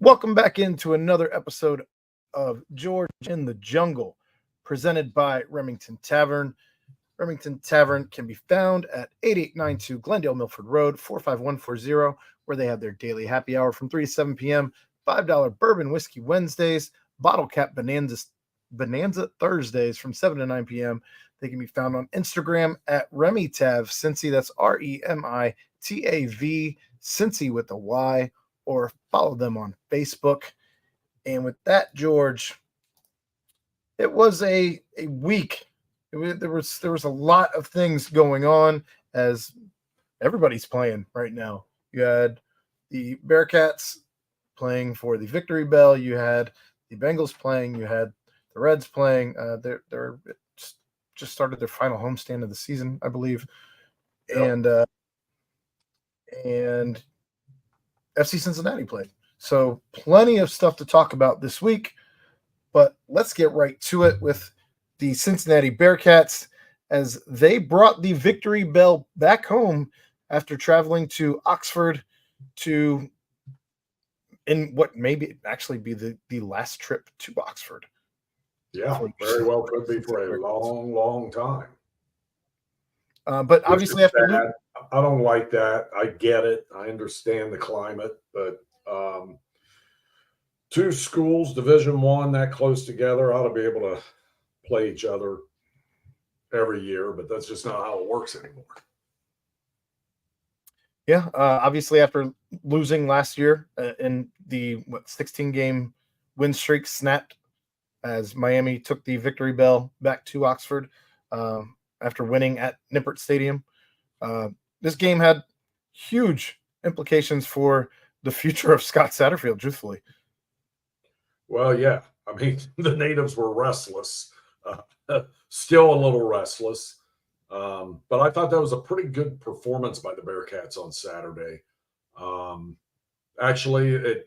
Welcome back into another episode of George in the Jungle, presented by Remington Tavern. Remington Tavern can be found at 8892 Glendale Milford Road, 45140, where they have their daily happy hour from 3 to 7 p.m., $5 bourbon whiskey Wednesdays, bottle cap Bonanza Thursdays from 7 to 9 p.m. They can be found on Instagram at RemyTav Cincy. That's REMITAV Cincy with a Y, or follow them on Facebook. And with that, George, it was a week. There was a lot of things going on as everybody's playing right now. You had the Bearcats playing for the Victory Bell. You had the Bengals playing. You had the Reds playing. They're just started their final homestand of the season, I believe. Yep. And FC Cincinnati played. So plenty of stuff to talk about this week, but let's get right to it with the Cincinnati Bearcats as they brought the Victory Bell back home after traveling to Oxford in what maybe actually be the last trip to Oxford. Yeah, very well could be for a long, long time. But obviously after I don't like that. I get it. I understand the climate, but two schools, Division I, that close together, ought to be able to play each other every year, but that's just not how it works anymore. Yeah, obviously after losing last year in the 16-game win streak snapped as Miami took the Victory Bell back to Oxford after winning at Nippert Stadium. This game had huge implications for the future of Scott Satterfield, truthfully. Well, yeah. I mean, the natives were restless, still a little restless. But I thought that was a pretty good performance by the Bearcats on Saturday. Actually,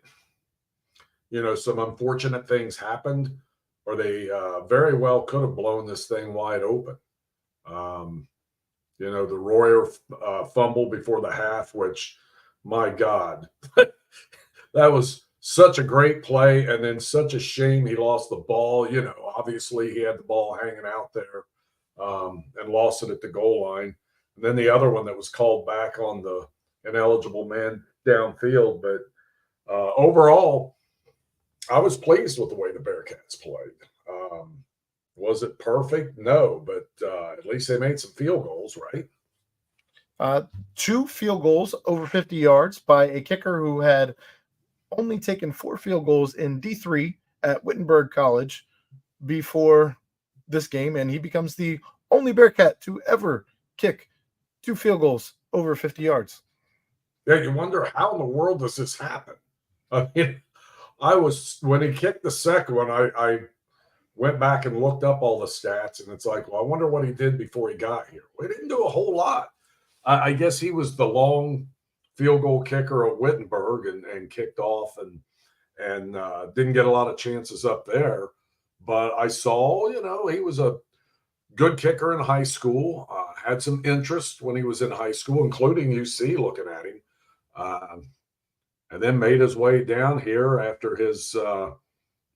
some unfortunate things happened, or they very well could have blown this thing wide open. The Royer fumble before the half, which, my God, that was such a great play, and then such a shame he lost the ball. Obviously he had the ball hanging out there and lost it at the goal line. And then the other one that was called back on the ineligible man downfield. But overall, I was pleased with the way the Bearcats played. Was it perfect? No, but at least they made some field goals, right? 2 field goals over 50 yards by a kicker who had only taken 4 field goals in D3 at Wittenberg College before this game, and he becomes the only Bearcat to ever kick 2 field goals over 50 yards. Yeah, you wonder how in the world does this happen? I mean, when he kicked the second one, I went back and looked up all the stats, and it's like, well, I wonder what he did before he got here. We didn't do a whole lot. I guess he was the long field goal kicker at Wittenberg and kicked off and didn't get a lot of chances up there. But I saw, he was a good kicker in high school, had some interest when he was in high school, including UC looking at him, and then made his way down here after his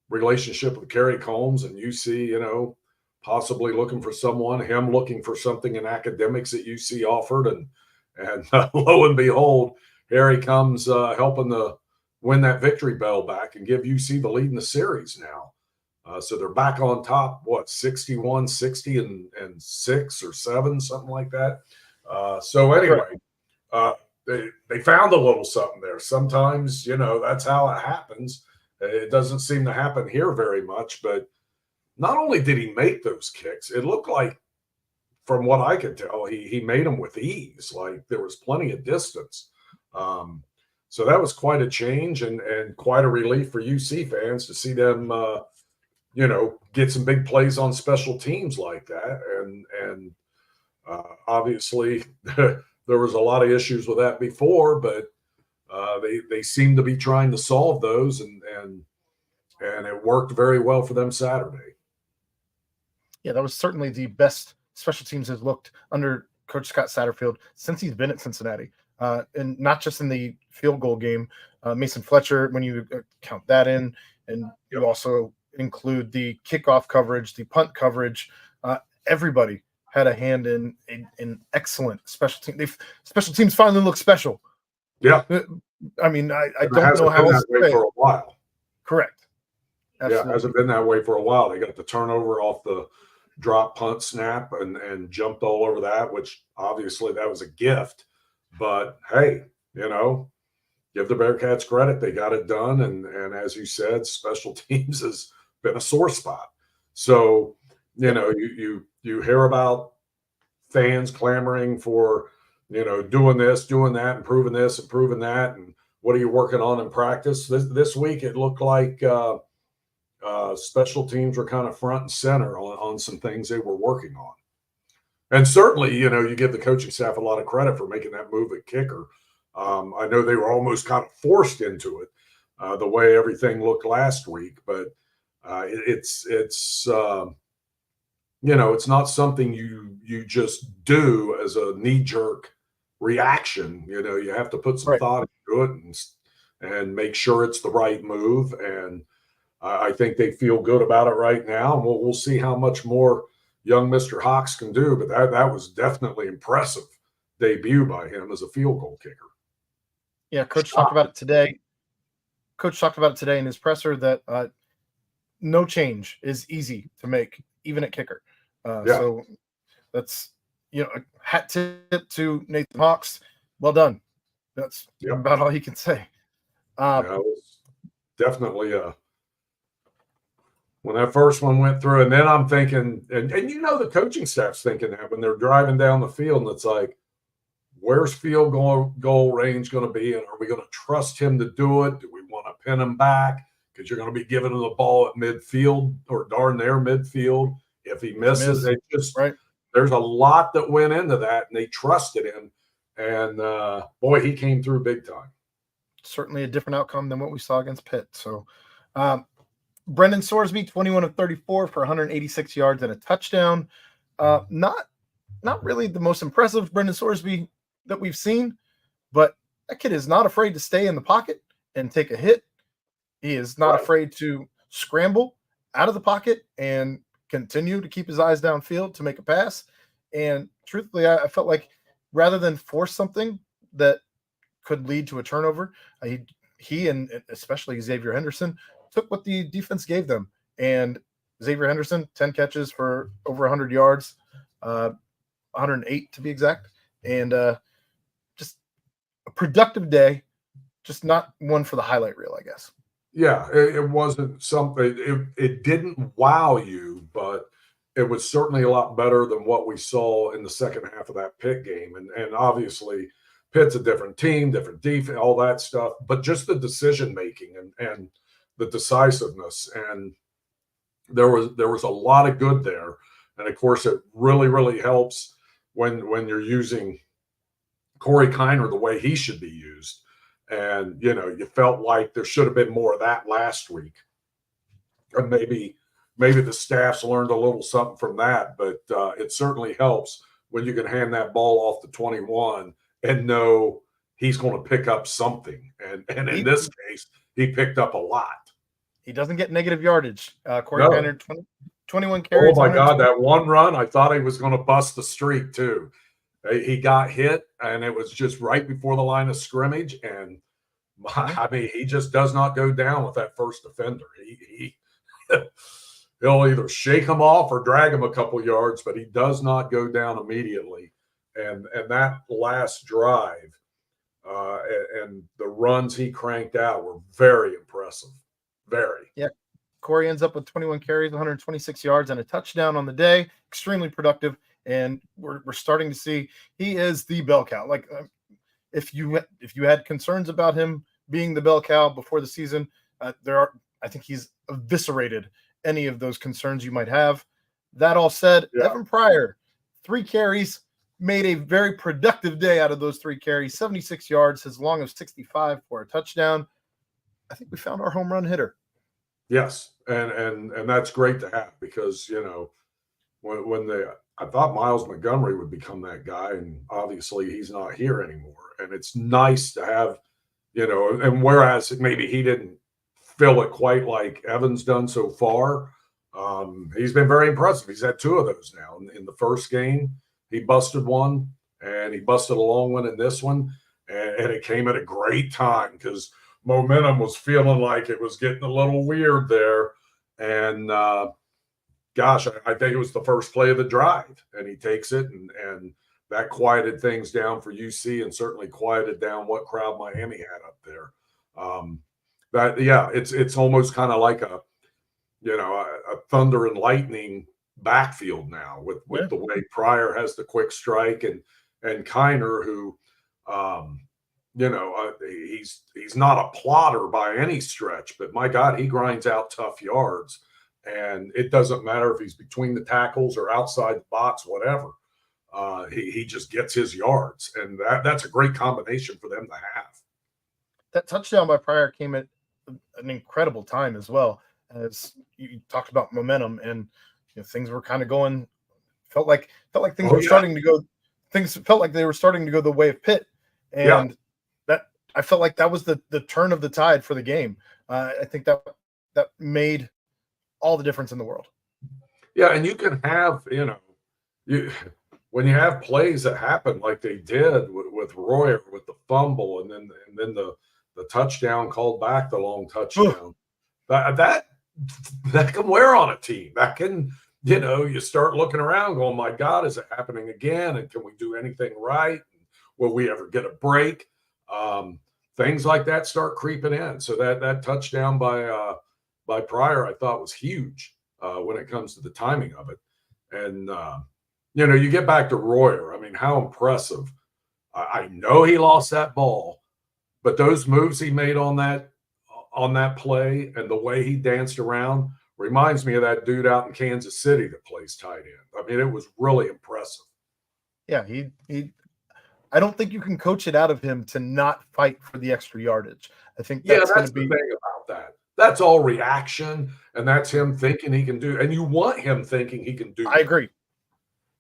relationship with Kerry Combs and UC, possibly looking for someone, him looking for something in academics that UC offered. And lo and behold, here he comes helping to win that Victory Bell back and give UC the lead in the series now. So they're back on top, 61, 60, and 6 or 7, something like that. So anyway, they found a little something there. Sometimes, that's how it happens. It doesn't seem to happen here very much, but not only did he make those kicks, it looked like, from what I could tell, he made them with ease. Like there was plenty of distance. So that was quite a change and quite a relief for UC fans to see them, get some big plays on special teams like that. And obviously there was a lot of issues with that before, but they seem to be trying to solve those, and it worked very well for them Saturday. Yeah, that was certainly the best special teams has looked under Coach Scott Satterfield since he's been at Cincinnati. and not just in the field goal game. Mason Fletcher, when you count that in, and you also include the kickoff coverage, the punt coverage, everybody had a hand in excellent special team. Special teams finally look special. Yeah. I mean, I don't know how else to say for a while. Correct. Absolutely. Yeah, it hasn't been that way for a while. They got the turnover off the drop punt snap and jumped all over that, which obviously that was a gift. But hey, give the Bearcats credit. They got it done. And as you said, special teams has been a sore spot. So, you hear about fans clamoring for, doing this, doing that, improving this, improving that. And what are you working on in practice? This week, it looked like special teams were kind of front and center on some things they were working on. And certainly, you give the coaching staff a lot of credit for making that move at kicker. I know they were almost kind of forced into it, the way everything looked last week, but it's not something you just do as a knee-jerk reaction. You have to put some thought into it and make sure it's the right move. And I think they feel good about it right now. And we'll see how much more young Mr. Hawks can do. But that was definitely impressive debut by him as a field goal kicker. Yeah, Coach talked about it today. Coach talked about it today in his presser that no change is easy to make, even at kicker. So that's, hat tip to Nathan Hawks. Well done. That's about all he can say. It was definitely when that first one went through, and then I'm thinking, and the coaching staff's thinking that when they're driving down the field, and it's like, where's field goal range going to be, and are we going to trust him to do it? Do we want to pin him back because you're going to be giving him the ball at midfield or darn near midfield? If he misses, there's a lot that went into that, and they trusted him. And boy, he came through big time. Certainly a different outcome than what we saw against Pitt. So, Brendan Sorsby, 21 of 34 for 186 yards and a touchdown. Not really the most impressive Brendan Sorsby that we've seen, but that kid is not afraid to stay in the pocket and take a hit. He is not afraid to scramble out of the pocket and continue to keep his eyes downfield to make a pass. And truthfully, I felt like rather than force something that could lead to a turnover, he and especially Xavier Henderson took what the defense gave them. And Xavier Henderson, 10 catches for over 100 yards, 108 to be exact. And just a productive day, just not one for the highlight reel, I guess. Yeah, it wasn't something, it didn't wow you, but it was certainly a lot better than what we saw in the second half of that Pitt game. And obviously, Pitt's a different team, different defense, all that stuff, but just the decision making and the decisiveness, and there was a lot of good there. And of course, it really, really helps when you're using Corey Kiner the way he should be used. And you felt like there should have been more of that last week, and maybe the staff's learned a little something from that. But it certainly helps when you can hand that ball off to 21 and know he's going to pick up something. And in this case, he picked up a lot. He doesn't get negative yardage. Corey Kiner, 21 carries. Oh, my God, that one run, I thought he was going to bust the streak, too. He got hit, and it was just right before the line of scrimmage. And, I mean, he just does not go down with that first defender. He'll either shake him off or drag him a couple yards, but he does not go down immediately. And that last drive and the runs he cranked out were very impressive. Very. Yeah. Corey ends up with 21 carries, 126 yards, and a touchdown on the day. Extremely productive. And we're starting to see he is the bell cow. Like if you had concerns about him being the bell cow before the season, I think he's eviscerated any of those concerns you might have. That all said, Evan Pryor, 3 carries, made a very productive day out of those 3 carries, 76 yards, as long as 65 for a touchdown. I think we found our home run hitter. Yes, and that's great to have because when I thought Miles Montgomery would become that guy, and obviously he's not here anymore. and it's nice to have, and whereas maybe he didn't fill it quite like Evans done so far, he's been very impressive. He's had 2 of those now. In the first game, he busted one, and he busted a long one in this one, and it came at a great time because momentum was feeling like it was getting a little weird there. And gosh, I think it was the first play of the drive, and he takes it, and that quieted things down for UC, and certainly quieted down what crowd Miami had up there. It's almost kind of like a thunder and lightning backfield now with the way Pryor has the quick strike, and Kiner, who he's not a plotter by any stretch, but my God, he grinds out tough yards, and it doesn't matter if he's between the tackles or outside the box, whatever. He just gets his yards, and that's a great combination for them to have. That touchdown by Pryor came at an incredible time as well. As you talked about momentum, and things were kind of going. Felt like things were starting to go. Things felt like they were starting to go the way of Pitt, and that I felt like that was the turn of the tide for the game. I think that made all the difference in the world. Yeah, and you can have when you have plays that happen like they did with Royer with the fumble, and then the touchdown called back, the long touchdown. That can wear on a team. That can, you start looking around going, my God, is it happening again? And can we do anything right? Will we ever get a break? Things like that start creeping in. So that touchdown by Pryor, I thought was huge when it comes to the timing of it. And, you get back to Royer. I mean, how impressive. I know he lost that ball, but those moves he made on that play and the way he danced around reminds me of that dude out in Kansas City that plays tight end. I mean, it was really impressive. Yeah, he I don't think you can coach it out of him to not fight for the extra yardage. I think that's going to be the thing about that. That's all reaction, and that's him thinking he can do, and you want him thinking he can do. I agree.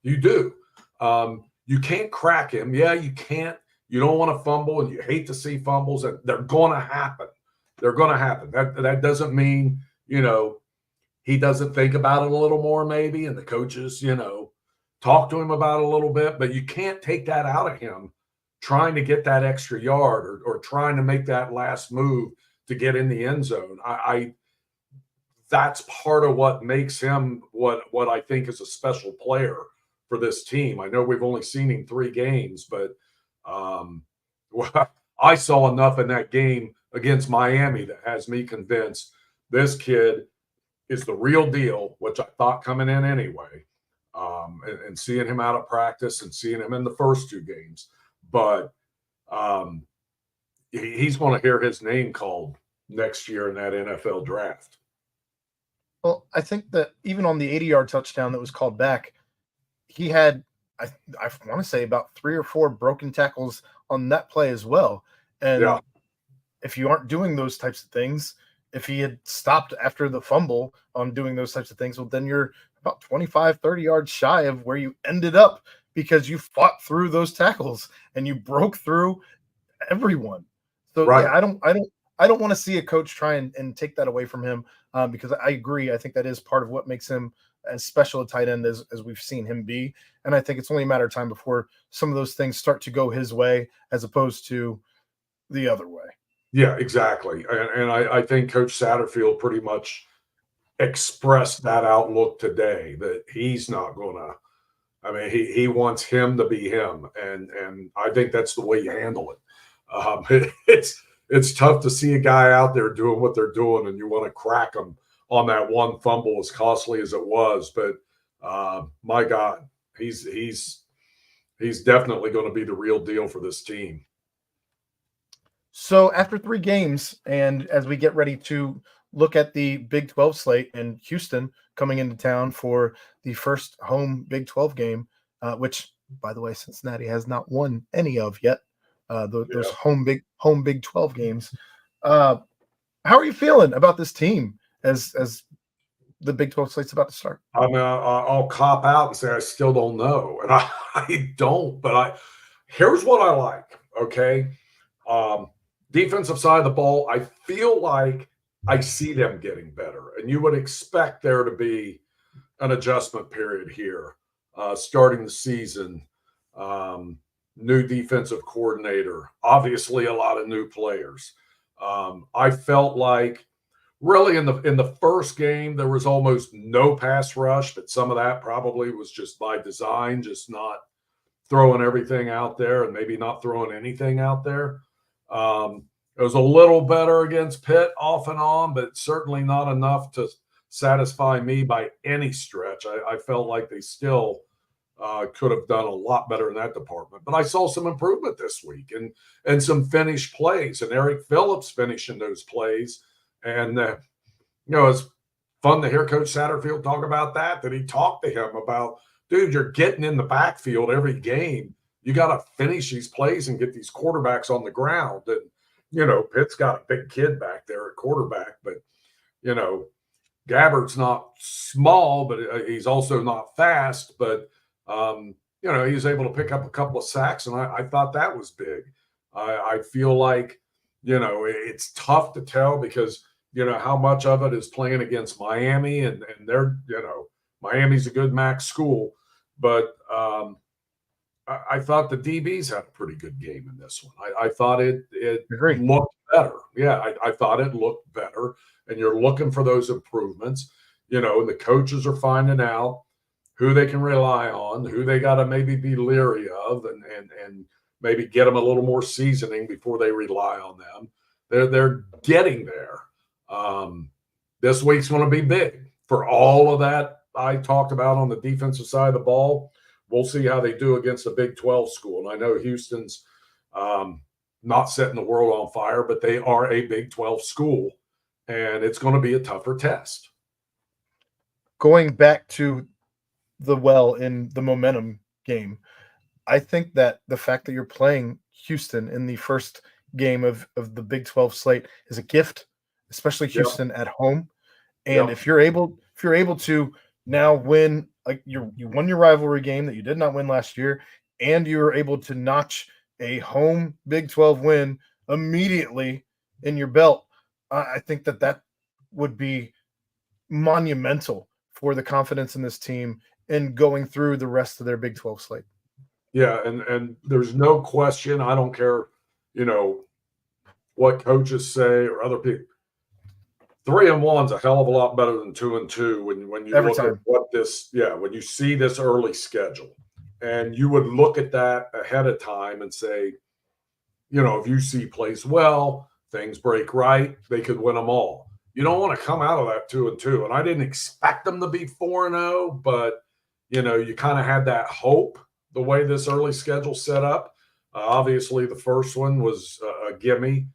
You do. You can't crack him. Yeah, you can't. You don't want to fumble, and you hate to see fumbles, and they're going to happen. They're going to happen. That doesn't mean, he doesn't think about it a little more maybe, and the coaches, talk to him about it a little bit, but you can't take that out of him trying to get that extra yard or trying to make that last move to get in the end zone. That's part of what makes him what I think is a special player for this team. I know we've only seen him 3 games, but I saw enough in that game against Miami that has me convinced this kid is the real deal, which I thought coming in anyway, and seeing him out of practice and seeing him in the first 2 games. But he's going to hear his name called next year in that NFL draft. Well, I think that even on the 80-yard touchdown that was called back, he had, I want to say, about 3 or 4 broken tackles on that play as well. And if you aren't doing those types of things, if he had stopped after the fumble on doing those types of things, well, then you're about 25, 30 yards shy of where you ended up because you fought through those tackles and you broke through everyone. So yeah, I don't want to see a coach try and take that away from him because I agree. I think that is part of what makes him as special a tight end as we've seen him be. And I think it's only a matter of time before some of those things start to go his way as opposed to the other way. Yeah, exactly. And I think Coach Satterfield pretty much expressed that outlook today, that he's not going to, I mean, he wants him to be him. And I think that's the way you handle it. It's tough to see a guy out there doing what they're doing and you want to crack them on that one fumble, as costly as it was. But my God, he's definitely going to be the real deal for this team. So after 3 games, and as we get ready to look at the Big 12 slate and Houston coming into town for the first home Big 12 game, which, by the way, Cincinnati has not won any of yet. Those home Big 12 games. How are you feeling about this team as the Big 12 slate's about to start? I mean, I'll cop out and say I still don't know, and I don't. But here's what I like. Okay. Defensive side of the ball, I feel like I see them getting better. And you would expect there to be an adjustment period here, starting the season. New defensive coordinator, obviously a lot of new players. I felt like really in the first game there was almost no pass rush, but some of that probably was just by design, just not throwing everything out there and maybe not throwing anything out there. It was a little better against Pitt off and on, but certainly not enough to satisfy me by any stretch. I felt like they still could have done a lot better in that department. But I saw some improvement this week and some finished plays, and Eric Phillips finishing those plays. And it's fun to hear Coach Satterfield talk about that he talked to him about, dude, you're getting in the backfield every game. You got to finish these plays and get these quarterbacks on the ground. And, Pitt's got a big kid back there at quarterback, but, Gabbard's not small, but he's also not fast. But, he was able to pick up a couple of sacks, and I thought that was big. I feel like, it's tough to tell because, how much of it is playing against Miami, and they're, Miami's a good MAC school. But I thought the DBs had a pretty good game in this one. I thought it looked better. Yeah, I thought it looked better. And you're looking for those improvements, and the coaches are finding out who they can rely on, who they got to maybe be leery of, and maybe get them a little more seasoning before they rely on them. They're getting there. This week's going to be big for all of that I talked about on the defensive side of the ball. We'll see how they do against a Big 12 school. And I know Houston's not setting the world on fire, but they are a Big 12 school, and it's going to be a tougher test. Going back to in the momentum game, I think that the fact that you're playing Houston in the first game of the Big 12 slate is a gift, especially Houston at home. And if you're able to now win, like you won your rivalry game that you did not win last year, and you were able to notch a home Big 12 win immediately in your belt, I think that would be monumental for the confidence in this team in going through the rest of their Big 12 slate. Yeah, and there's no question. I don't care, what coaches say or other people. 3-1's a hell of a lot better than 2-2 when you look at what when you see this early schedule, and you would look at that ahead of time and say, if UC plays well, things break right, they could win them all. You don't want to come out of that 2-2, and I didn't expect them to be 4-0, but you kind of had that hope the way this early schedule set up. Obviously, the first one was a gimme.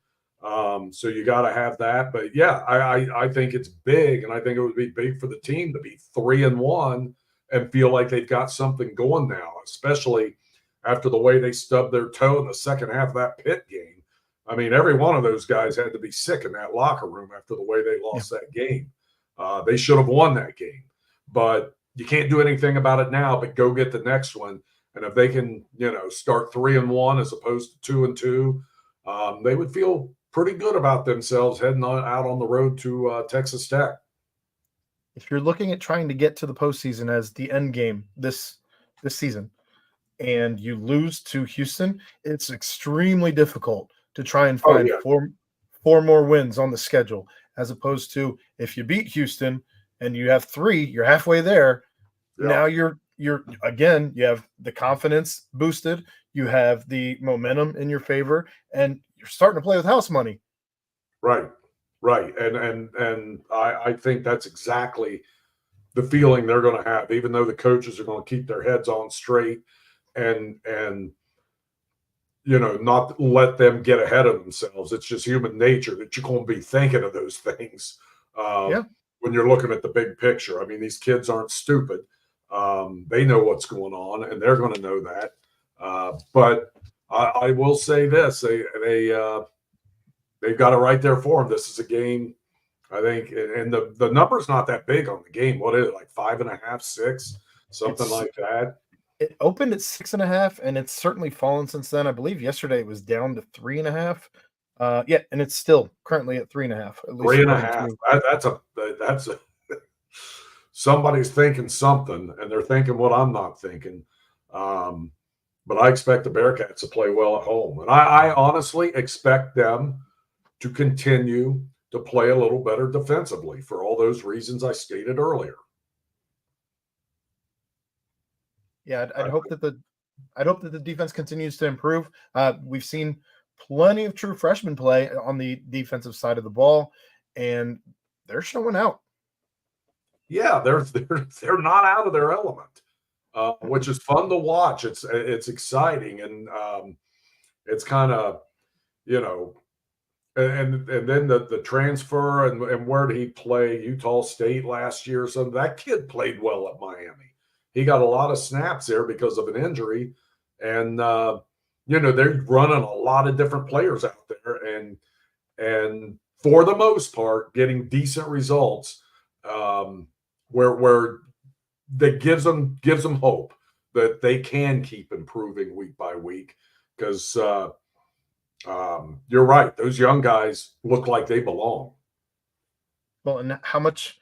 So you got to have that. But yeah, I think it's big, and I think it would be big for the team to be 3-1 and feel like they've got something going now, especially after the way they stubbed their toe in the second half of that Pitt game. I mean, every one of those guys had to be sick in that locker room after the way they lost that game. They should have won that game, but you can't do anything about it now, but go get the next one. And if they can, start 3-1 as opposed to 2-2, they would feel pretty good about themselves heading out on the road to Texas Tech. If you're looking at trying to get to the postseason as the end game this season, and you lose to Houston, it's extremely difficult to try and find four more wins on the schedule, as opposed to if you beat Houston and you have 3, you're halfway there. Yeah. Now you're again, you have the confidence boosted, you have the momentum in your favor, and you're starting to play with house money. Right. And I think that's exactly the feeling they're going to have, even though the coaches are going to keep their heads on straight and not let them get ahead of themselves. It's just human nature that you're going to be thinking of those things when you're looking at the big picture. I mean, these kids aren't stupid. They know what's going on, and they're going to know that. But I will say this: they've got it right there for them. This is a game, I think, and the number's not that big on the game. What is it, like 5.5, 6, something like that? It opened at 6.5, and it's certainly fallen since then. I believe yesterday it was down to 3.5. Yeah, and it's still currently at 3.5, at least Three and a according half. to. That's a somebody's thinking something, and they're thinking what I'm not thinking. But I expect the Bearcats to play well at home, and I honestly expect them to continue to play a little better defensively for all those reasons I stated earlier. Yeah, I'd hope that the defense continues to improve. We've seen plenty of true freshmen play on the defensive side of the ball, and they're showing out. Yeah, they're not out of their element, which is fun to watch. It's exciting, and it's kind of, you know, and then the transfer, and where did he play? Utah State last year. So that kid played well at Miami. He got a lot of snaps there because of an injury, and they're running a lot of different players out there, and for the most part, getting decent results. Where that gives them hope that they can keep improving week by week, because you're right, those young guys look like they belong. Well, and how much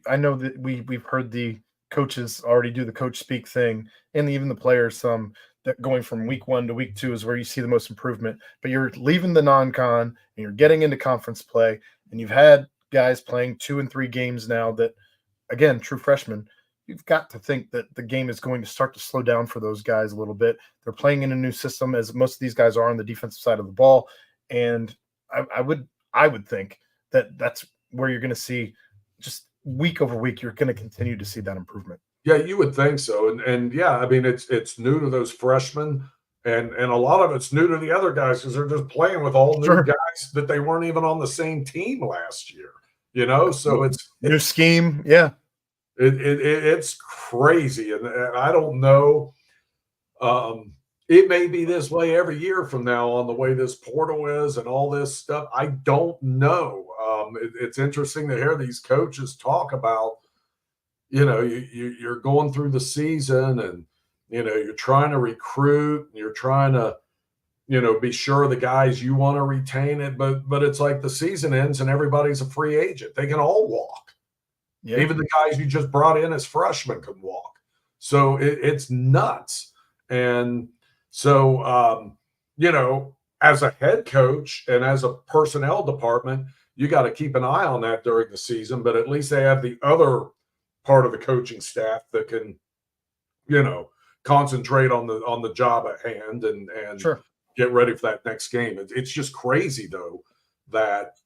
I know that we've heard the coaches already do the coach speak thing, and even the players that going from week 1 to week 2 is where you see the most improvement. But you're leaving the non-con and you're getting into conference play, and you've had guys playing 2 and 3 games now that, again, true freshmen, you've got to think that the game is going to start to slow down for those guys a little bit. They're playing in a new system, as most of these guys are on the defensive side of the ball. And I would think that that's where you're going to see, just week over week, you're going to continue to see that improvement. Yeah, you would think so. And yeah, I mean, it's new to those freshmen, and a lot of it's new to the other guys because they're just playing with all new guys that they weren't even on the same team last year. So it's new scheme. Yeah. It's crazy, and I don't know. It may be this way every year from now on, the way this portal is and all this stuff. I don't know. It's interesting to hear these coaches talk about, you're going through the season, and you're trying to recruit, and you're trying to be sure the guys you want to retain it, but it's like the season ends and everybody's a free agent. They can all walk. Yeah. Even the guys you just brought in as freshmen can walk. So it's nuts. And so, as a head coach and as a personnel department, you got to keep an eye on that during the season, but at least they have the other part of the coaching staff that can, concentrate on the job at hand and sure, get ready for that next game. It's just crazy, though, that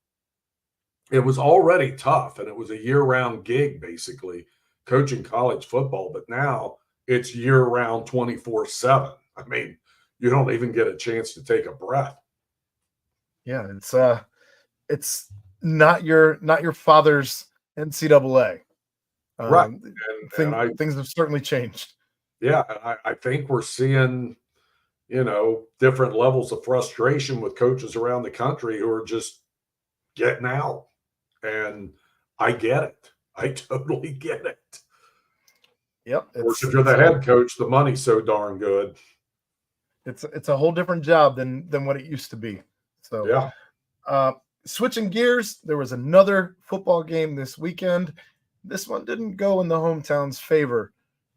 it was already tough, and it was a year-round gig, basically, coaching college football. But now it's year-round 24/7. I mean, you don't even get a chance to take a breath. Yeah, it's not your father's NCAA. Right. Things have certainly changed. Yeah, I think we're seeing, different levels of frustration with coaches around the country who are just getting out. And I get it. I totally get it. Yep. Of course, if you're the head coach, the money's so darn good. It's a whole different job than what it used to be. So yeah. Switching gears, there was another football game this weekend. This one didn't go in the hometown's favor,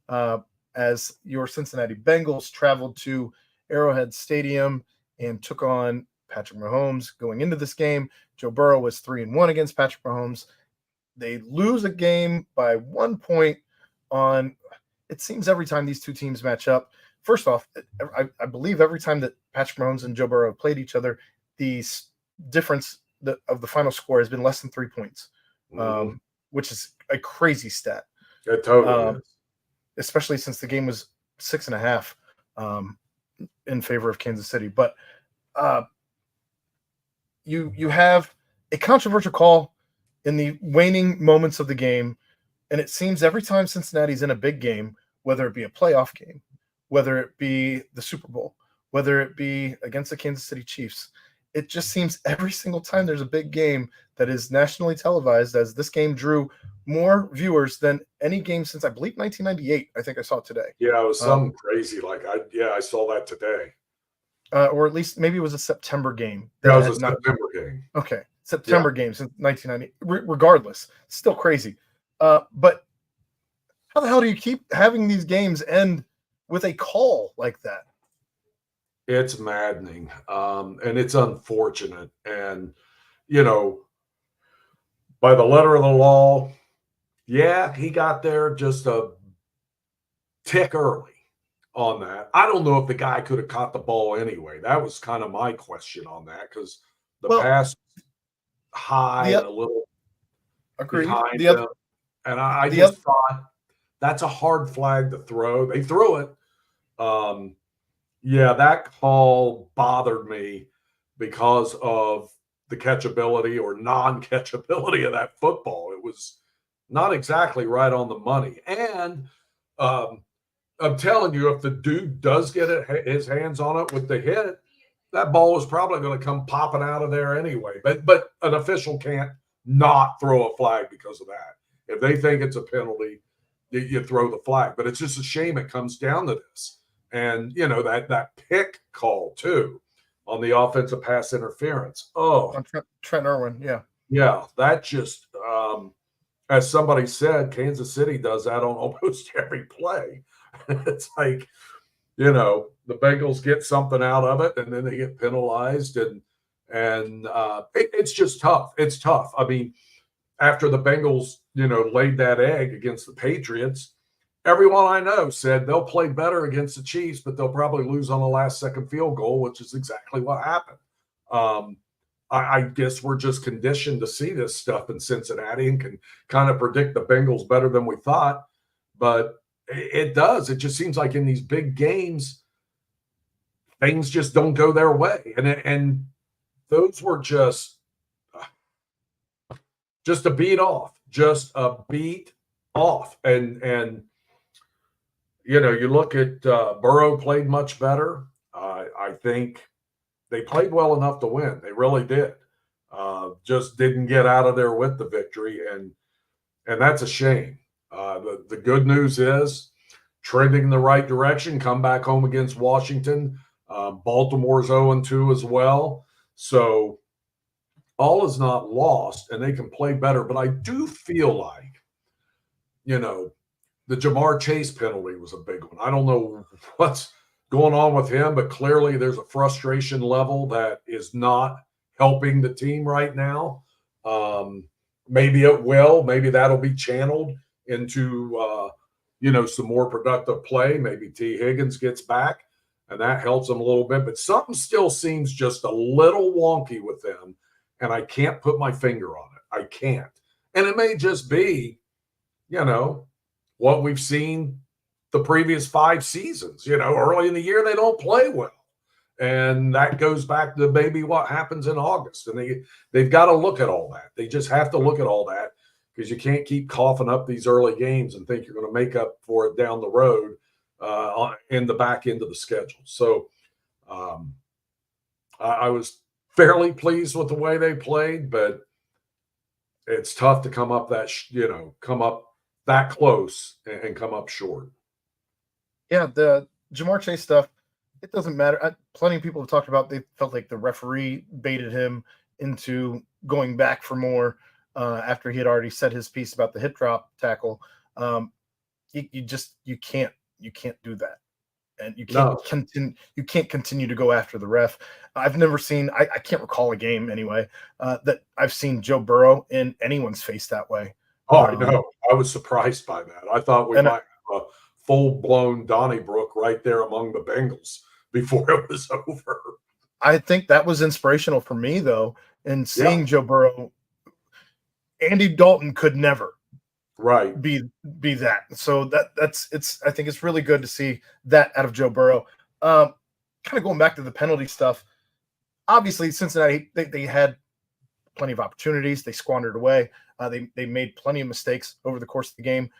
as your Cincinnati Bengals traveled to Arrowhead Stadium and took on Patrick Mahomes. Going into this game, Joe Burrow was 3-1 against Patrick Mahomes. They lose a game by 1 point on, it seems every time these two teams match up. First off, I believe every time that Patrick Mahomes and Joe Burrow have played each other, the difference of the final score has been less than 3 points, which is a crazy stat. It totally is. Especially since the game was 6.5 in favor of Kansas City. But you have a controversial call in the waning moments of the game, and it seems every time Cincinnati's in a big game, whether it be a playoff game, whether it be the Super Bowl, whether it be against the Kansas City Chiefs, it just seems every single time there's a big game that is nationally televised, as this game drew more viewers than any game since I believe 1998. I think I saw it today. Yeah, it was something crazy. Like I saw that today. Or at least maybe it was a September game. That That was a had not September game. Okay, September game since 1990. Regardless, still crazy. But how the hell do you keep having these games end with a call like that? It's maddening, and it's unfortunate. And you know, by the letter of the law, yeah, he got there just a tick early on that. I don't know if the guy could have caught the ball anyway. That was kind of my question on that because the Well, pass high and the a little agreed. behind The other, him. And I the other, just thought that's a hard flag to throw. They threw it. Yeah, that call bothered me because of the catchability or non-catchability of that football. It was not exactly right on the money. And I'm telling you, if the dude does get his hands on it with the hit, that ball is probably going to come popping out of there anyway. But an official can't not throw a flag because of that. If they think it's a penalty, you throw the flag. But it's just a shame it comes down to this. And that pick call too on the offensive pass interference. Oh, on Trent Irwin, yeah, that just as somebody said, Kansas City does that on almost every play. It's like, the Bengals get something out of it and then they get penalized and it's just tough. It's tough. I mean, after the Bengals, laid that egg against the Patriots, everyone I know said they'll play better against the Chiefs, but they'll probably lose on the last second field goal, which is exactly what happened. I guess we're just conditioned to see this stuff in Cincinnati and can kind of predict the Bengals better than we thought. But it does. It just seems like in these big games, things just don't go their way. And those were just a beat off, just a beat off. And you look at Burrow played much better. I think they played well enough to win. They really did. Just didn't get out of there with the victory, and that's a shame. The good news is trending in the right direction. Come back home against Washington. Baltimore's 0-2 as well. So all is not lost, and they can play better. But I do feel like, the Jamar Chase penalty was a big one. I don't know what's going on with him, but clearly there's a frustration level that is not helping the team right now. Maybe it will. Maybe that'll be channeled into, some more productive play. Maybe T. Higgins gets back, and that helps them a little bit. But something still seems just a little wonky with them, and I can't put my finger on it. I can't. And it may just be, what we've seen the previous 5 seasons. Early in the year, they don't play well. And that goes back to maybe what happens in August. And they've got to look at all that. They just have to look at all that because you can't keep coughing up these early games and think you're going to make up for it down the road in the back end of the schedule. So I was fairly pleased with the way they played, but it's tough to come up that close and come up short. Yeah, the Jamar Chase stuff, it doesn't matter. Plenty of people have talked about they felt like the referee baited him into going back for more after he had already said his piece about the hip drop tackle. You can't do that, and you can't continue to go after the ref. I've never seen. I can't recall a game anyway that I've seen Joe Burrow in anyone's face that way. Oh, I know. I was surprised by that. I thought we might have a full-blown Donnybrook right there among the Bengals before it was over. I think that was inspirational for me, though, in seeing Joe Burrow. Andy Dalton could never be that. So that's I think it's really good to see that out of Joe Burrow. Kind of going back to the penalty stuff. Obviously, Cincinnati, they had plenty of opportunities. They squandered away. They made plenty of mistakes over the course of the game.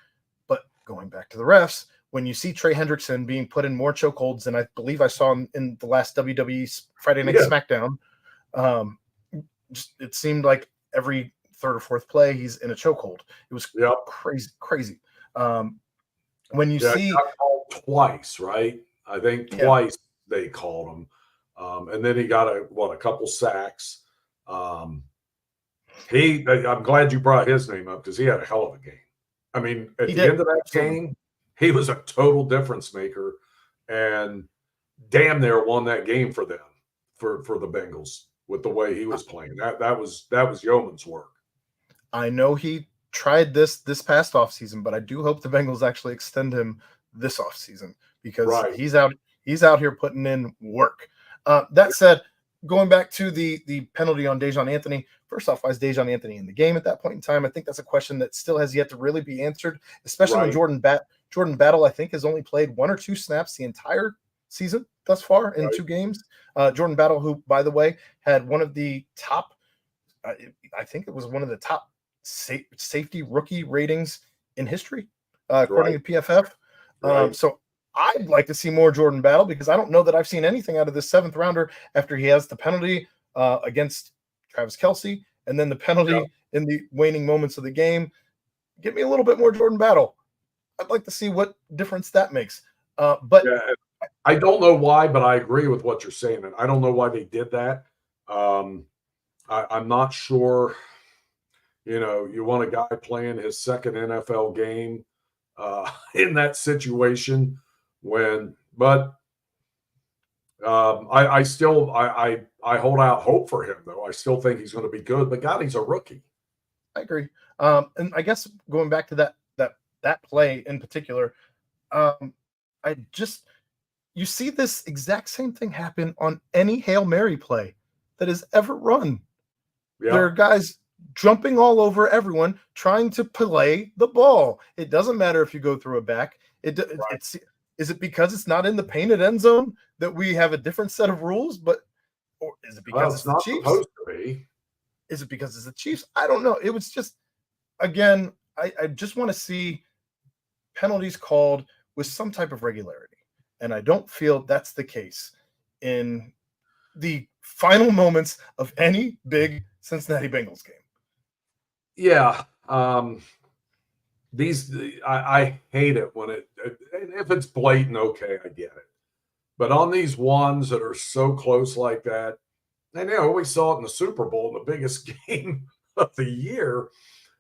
But going back to the refs, when you see Trey Hendrickson being put in more chokeholds than I believe I saw in the last WWE Friday Night SmackDown, it seemed like every third or fourth play, he's in a chokehold. It was crazy. When you see he got called twice, right? I think twice they called him, and then he got a couple sacks. I'm glad you brought his name up because he had a hell of a game. I mean, at the end of that game, he was a total difference maker, and damn near won that game for them, for the Bengals with the way he was playing. That was yeoman's work. I know he tried this past offseason, but I do hope the Bengals actually extend him this offseason because he's out here putting in work. That said, going back to the penalty on Dejon Anthony, first off, why is Dejon Anthony in the game at that point in time? I think that's a question that still has yet to really be answered, especially when Jordan Battle, I think, has only played 1 or 2 snaps the entire season thus far in 2 games. Jordan Battle, who, by the way, had one of the top, I think it was one of the top safety rookie ratings in history, according to PFF. So I'd like to see more Jordan Battle because I don't know that I've seen anything out of this 7th rounder after he has the penalty against Travis Kelce and then the penalty in the waning moments of the game. Give me a little bit more Jordan Battle. I'd like to see what difference that makes. But I don't know why, but I agree with what you're saying. And I don't know why they did that. I'm not sure. You want a guy playing his second NFL game in that situation but I still hold out hope for him, though. I still think he's going to be good, but God, he's a rookie. I agree. And I guess going back to that play in particular, you see this exact same thing happen on any Hail Mary play that is ever run. There are guys jumping all over everyone trying to play the ball. It doesn't matter if you go through a back. Is it because it's not in the painted end zone that we have a different set of rules? Or is it because it's the Chiefs? Supposed to be. Is it because it's the Chiefs? I don't know. It was just, again, I just want to see penalties called with some type of regularity. And I don't feel that's the case in the final moments of any big Cincinnati Bengals game. Yeah. I hate it when if it's blatant, okay, I get it. But on these ones that are so close like that, and we saw it in the Super Bowl, the biggest game of the year,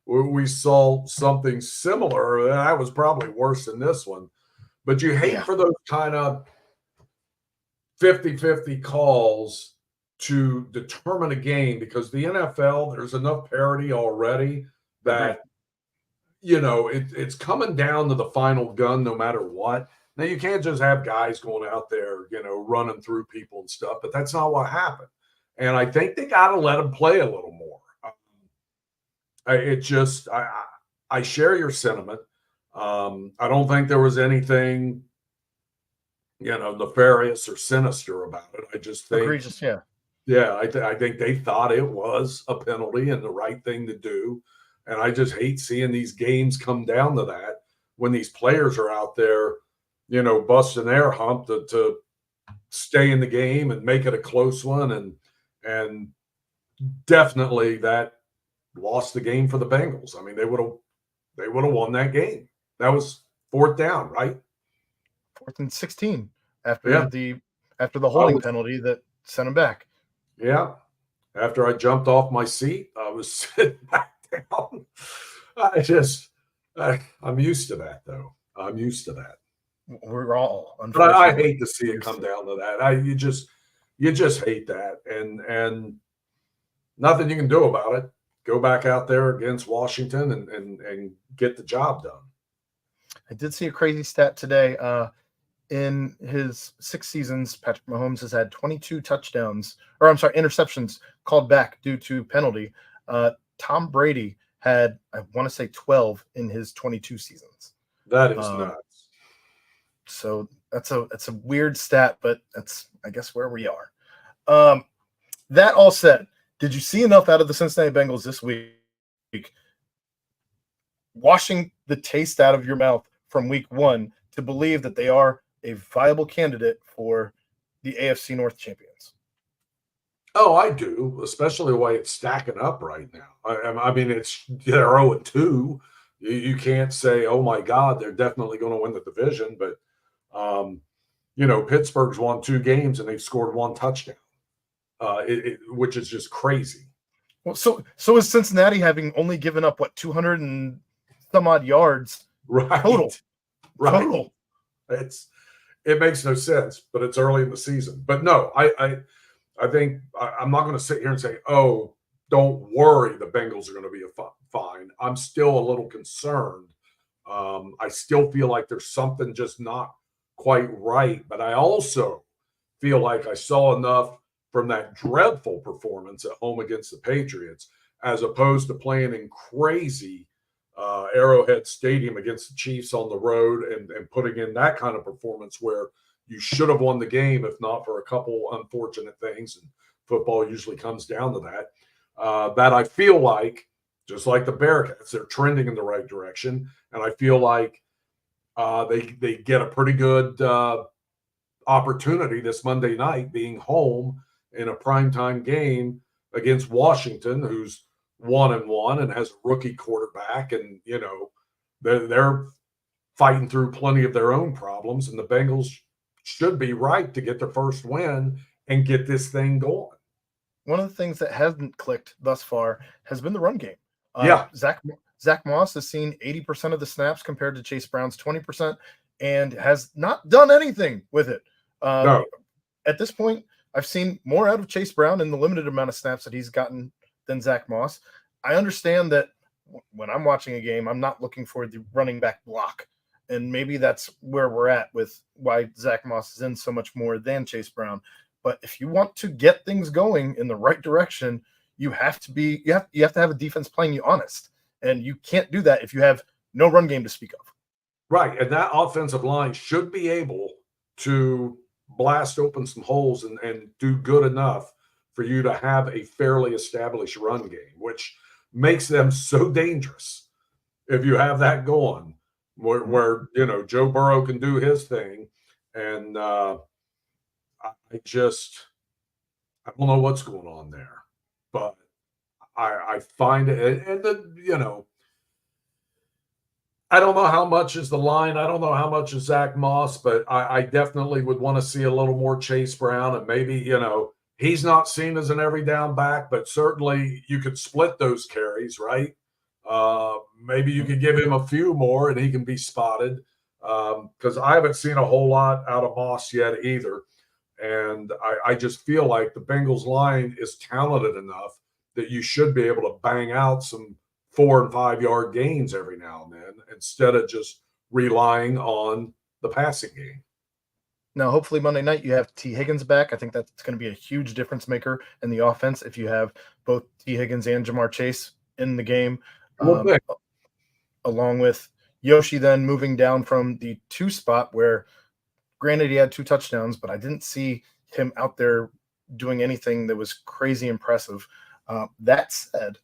we saw something similar. That was probably worse than this one. But you hate for those kind of 50-50 calls to determine a game because the NFL, there's enough parity already that it's coming down to the final gun no matter what. Now, you can't just have guys going out there, running through people and stuff, but that's not what happened. And I think they got to let them play a little more. I share your sentiment. I don't think there was anything, nefarious or sinister about it. I just think egregious, I think they thought it was a penalty and the right thing to do. And I just hate seeing these games come down to that when these players are out there, busting their hump to stay in the game and make it a close one. And definitely that lost the game for the Bengals. I mean, they would have won that game. That was 4th down, right? 4th and 16 after the holding penalty that sent him back. Yeah. After I jumped off my seat, I was sitting back down. I'm used to that, though. I'm used to that. We're all, but I hate to see it come down to that. You just hate that, and nothing you can do about it. Go back out there against Washington and get the job done. I did see a crazy stat today. In his 6 seasons, Patrick Mahomes has had 22 interceptions called back due to penalty. Tom Brady had, I want to say, 12 in his 22 seasons. That is nuts. So that's a weird stat, but that's, I guess, where we are. That all said, did you see enough out of the Cincinnati Bengals this week, washing the taste out of your mouth from week 1, to believe that they are a viable candidate for the AFC North champions? Oh, I do, especially the way it's stacking up right now. I mean, they're 0-2. You can't say, oh my God, they're definitely going to win the division. But, um, Pittsburgh's won 2 games and they've scored 1 touchdown, which is just crazy. Well, so is Cincinnati, having only given up 200 and some odd yards Right. total. Right. Total. It makes no sense, but it's early in the season. But no, I think I'm not going to sit here and say, oh, don't worry, the Bengals are going to be fine. I'm still a little concerned. I still feel like there's something just not quite right. But I also feel like I saw enough from that dreadful performance at home against the Patriots, as opposed to playing in crazy Arrowhead Stadium against the Chiefs on the road and putting in that kind of performance where you should have won the game if not for a couple unfortunate things. And football usually comes down to that. That I feel like, just like the Bearcats, they're trending in the right direction. And I feel like they get a pretty good opportunity this Monday night, being home in a primetime game against Washington, who's 1-1 and has a rookie quarterback, and they're fighting through plenty of their own problems, and the Bengals should be right to get their first win and get this thing going. One of the things that hasn't clicked thus far has been the run game. Yeah. Zach Moss has seen 80% of the snaps compared to Chase Brown's 20%, and has not done anything with it. No. At this point, I've seen more out of Chase Brown in the limited amount of snaps that he's gotten than Zach Moss. I understand that when I'm watching a game, I'm not looking for the running back block. And maybe that's where we're at with why Zach Moss is in so much more than Chase Brown. But if you want to get things going in the right direction, you have to have a defense playing you honest. And you can't do that if you have no run game to speak of. Right. And that offensive line should be able to blast open some holes and do good enough for you to have a fairly established run game, which makes them so dangerous if you have that going, where Joe Burrow can do his thing. And I don't know what's going on there, but I find it, and I don't know how much is the line. I don't know how much is Zach Moss, but I definitely would want to see a little more Chase Brown. And maybe, he's not seen as an every down back, but certainly you could split those carries, right? Maybe you could give him a few more and he can be spotted, because I haven't seen a whole lot out of Moss yet either. And I just feel like the Bengals line is talented enough that you should be able to bang out some 4 and 5 yard gains every now and then, instead of just relying on the passing game. Now, hopefully Monday night you have T. Higgins back. I think that's going to be a huge difference maker in the offense if you have both T. Higgins and Jamar Chase in the game, along with Yoshi then moving down from the 2 spot where, granted, he had 2 touchdowns, but I didn't see him out there doing anything that was crazy impressive. That said,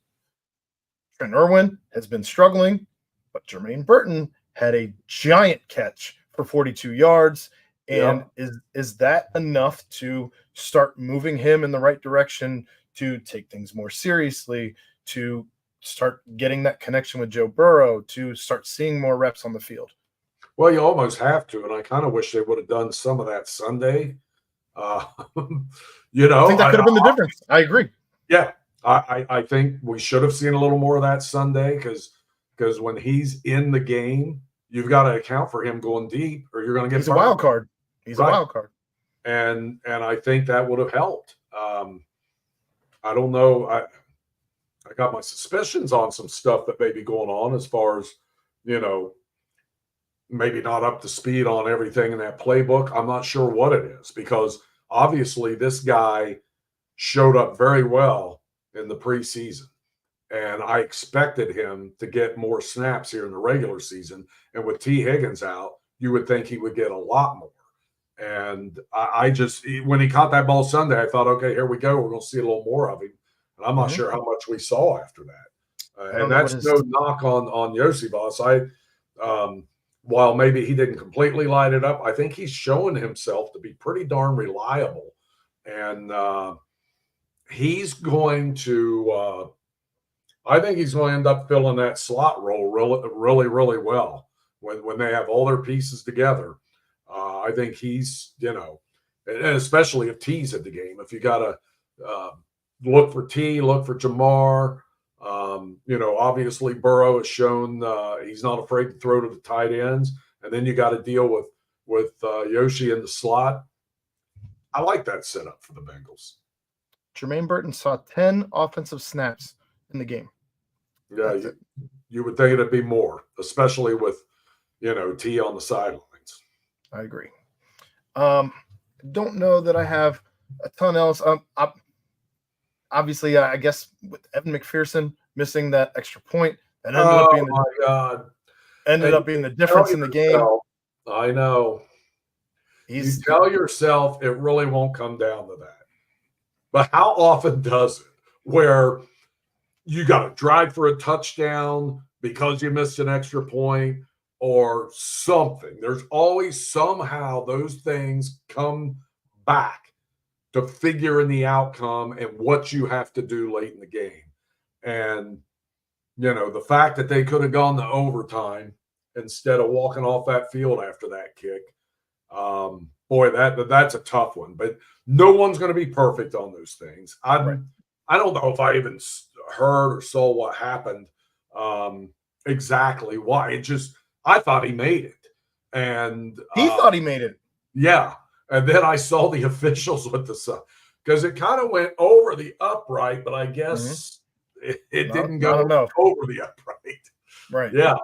Trent Irwin has been struggling, but Jermaine Burton had a giant catch for 42 yards. And is that enough to start moving him in the right direction, to take things more seriously, to start getting that connection with Joe Burrow, to start seeing more reps on the field? Well, you almost have to, and I kind of wish they would have done some of that Sunday. I think that could have been the difference. I agree. Yeah, I think we should have seen a little more of that Sunday, because when he's in the game, you've got to account for him going deep, or you're going to get. He's a wild card. He's a wild card, and I think that would have helped. I don't know. I got my suspicions on some stuff that may be going on, as far as maybe not up to speed on everything in that playbook. I'm not sure what it is, because obviously this guy showed up very well in the preseason, and I expected him to get more snaps here in the regular season. And with T. Higgins out, you would think he would get a lot more. And I just, when he caught that ball Sunday, I thought, okay, here we go. We're going to see a little more of him. And I'm not sure how much we saw after that. And that's no knock on Yosibas. While maybe he didn't completely light it up, I think he's showing himself to be pretty darn reliable. And he's going to. I think he's going to end up filling that slot role really, really well when they have all their pieces together. I think he's, and especially if T's at the game. If you got to look for T, look for Jamar. Obviously Burrow has shown he's not afraid to throw to the tight ends, and then you got to deal with Yoshi in the slot. I like that setup for the Bengals. Jermaine Burton saw 10 offensive snaps in the game. Yeah, you would think it'd be more, especially with, T on the sidelines. I agree. Don't know that I have a ton else. Obviously, I guess with Evan McPherson missing that extra point, that ended up being the difference in the game. I know. You tell yourself it really won't come down to that. But how often does it where you got to drive for a touchdown because you missed an extra point or something? There's always somehow those things come back to figure in the outcome and what you have to do late in the game. And, the fact that they could have gone to overtime instead of walking off that field after that kick, boy, that's a tough one. But no one's going to be perfect on those things. I don't know if I even heard or saw what happened exactly. Why? I thought he made it. And he thought he made it. Yeah. And then I saw the officials with the sun because it kind of went over the upright, but I guess it didn't go over the upright. Right. Yeah.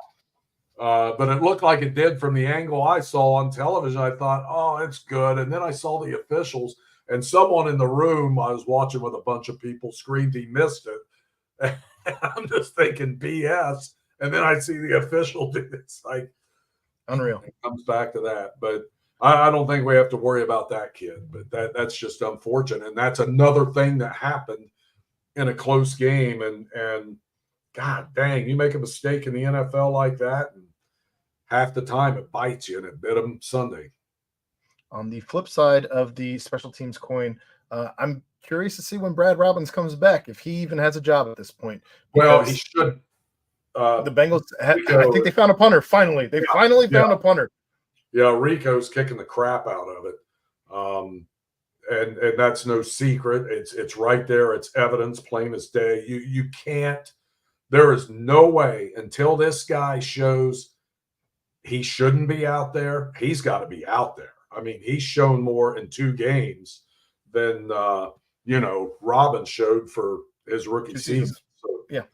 But it looked like it did from the angle I saw on television. I thought, oh, it's good. And then I saw the officials, and someone in the room I was watching with a bunch of people screamed he missed it. And I'm just thinking BS. And then I see the official do this. Like, unreal. It comes back to that. But I don't think we have to worry about that kid. But that's just unfortunate. And that's another thing that happened in a close game. And God dang, you make a mistake in the NFL like that, and half the time it bites you, and it bit them Sunday. On the flip side of the special teams coin, I'm curious to see when Brad Robbins comes back, if he even has a job at this point. Well, he should. The Bengals, I think they found a punter, finally. They finally found a punter. Yeah, Rico's kicking the crap out of it. And that's no secret. It's right there. It's evidence, plain as day. You can't. There is no way until this guy shows he shouldn't be out there. He's got to be out there. I mean, he's shown more in 2 games than Robbins showed for his rookie season. So yeah,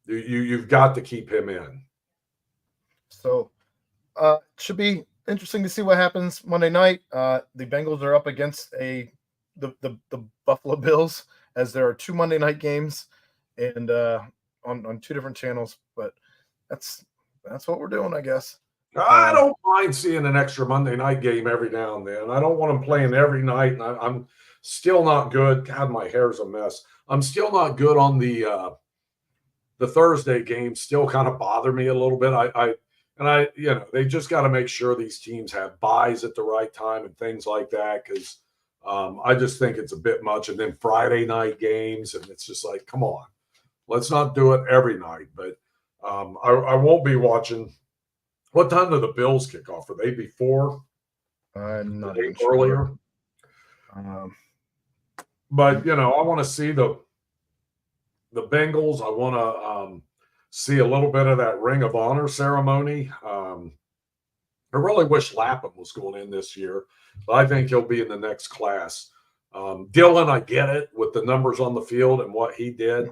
you've got to keep him in. So should be interesting to see what happens Monday night. The Bengals are up against the Buffalo Bills, as there are 2 Monday night games and on 2 different channels. But that's what we're doing, I guess. I don't mind seeing an extra Monday night game every now and then. I don't want them playing every night, and I'm still not good. God, my hair's a mess. I'm still not good on the Thursday games. Still kind of bother me a little bit. They just got to make sure these teams have buys at the right time and things like that, because I just think it's a bit much. And then Friday night games, and it's just like, come on, let's not do it every night. But I won't be watching. What time do the Bills kick off? Are they before? I'm not even earlier. But I want to see the Bengals. I want to see a little bit of that Ring of Honor ceremony. I really wish Lapham was going in this year, but I think he'll be in the next class. Dylan, I get it with the numbers on the field and what he did.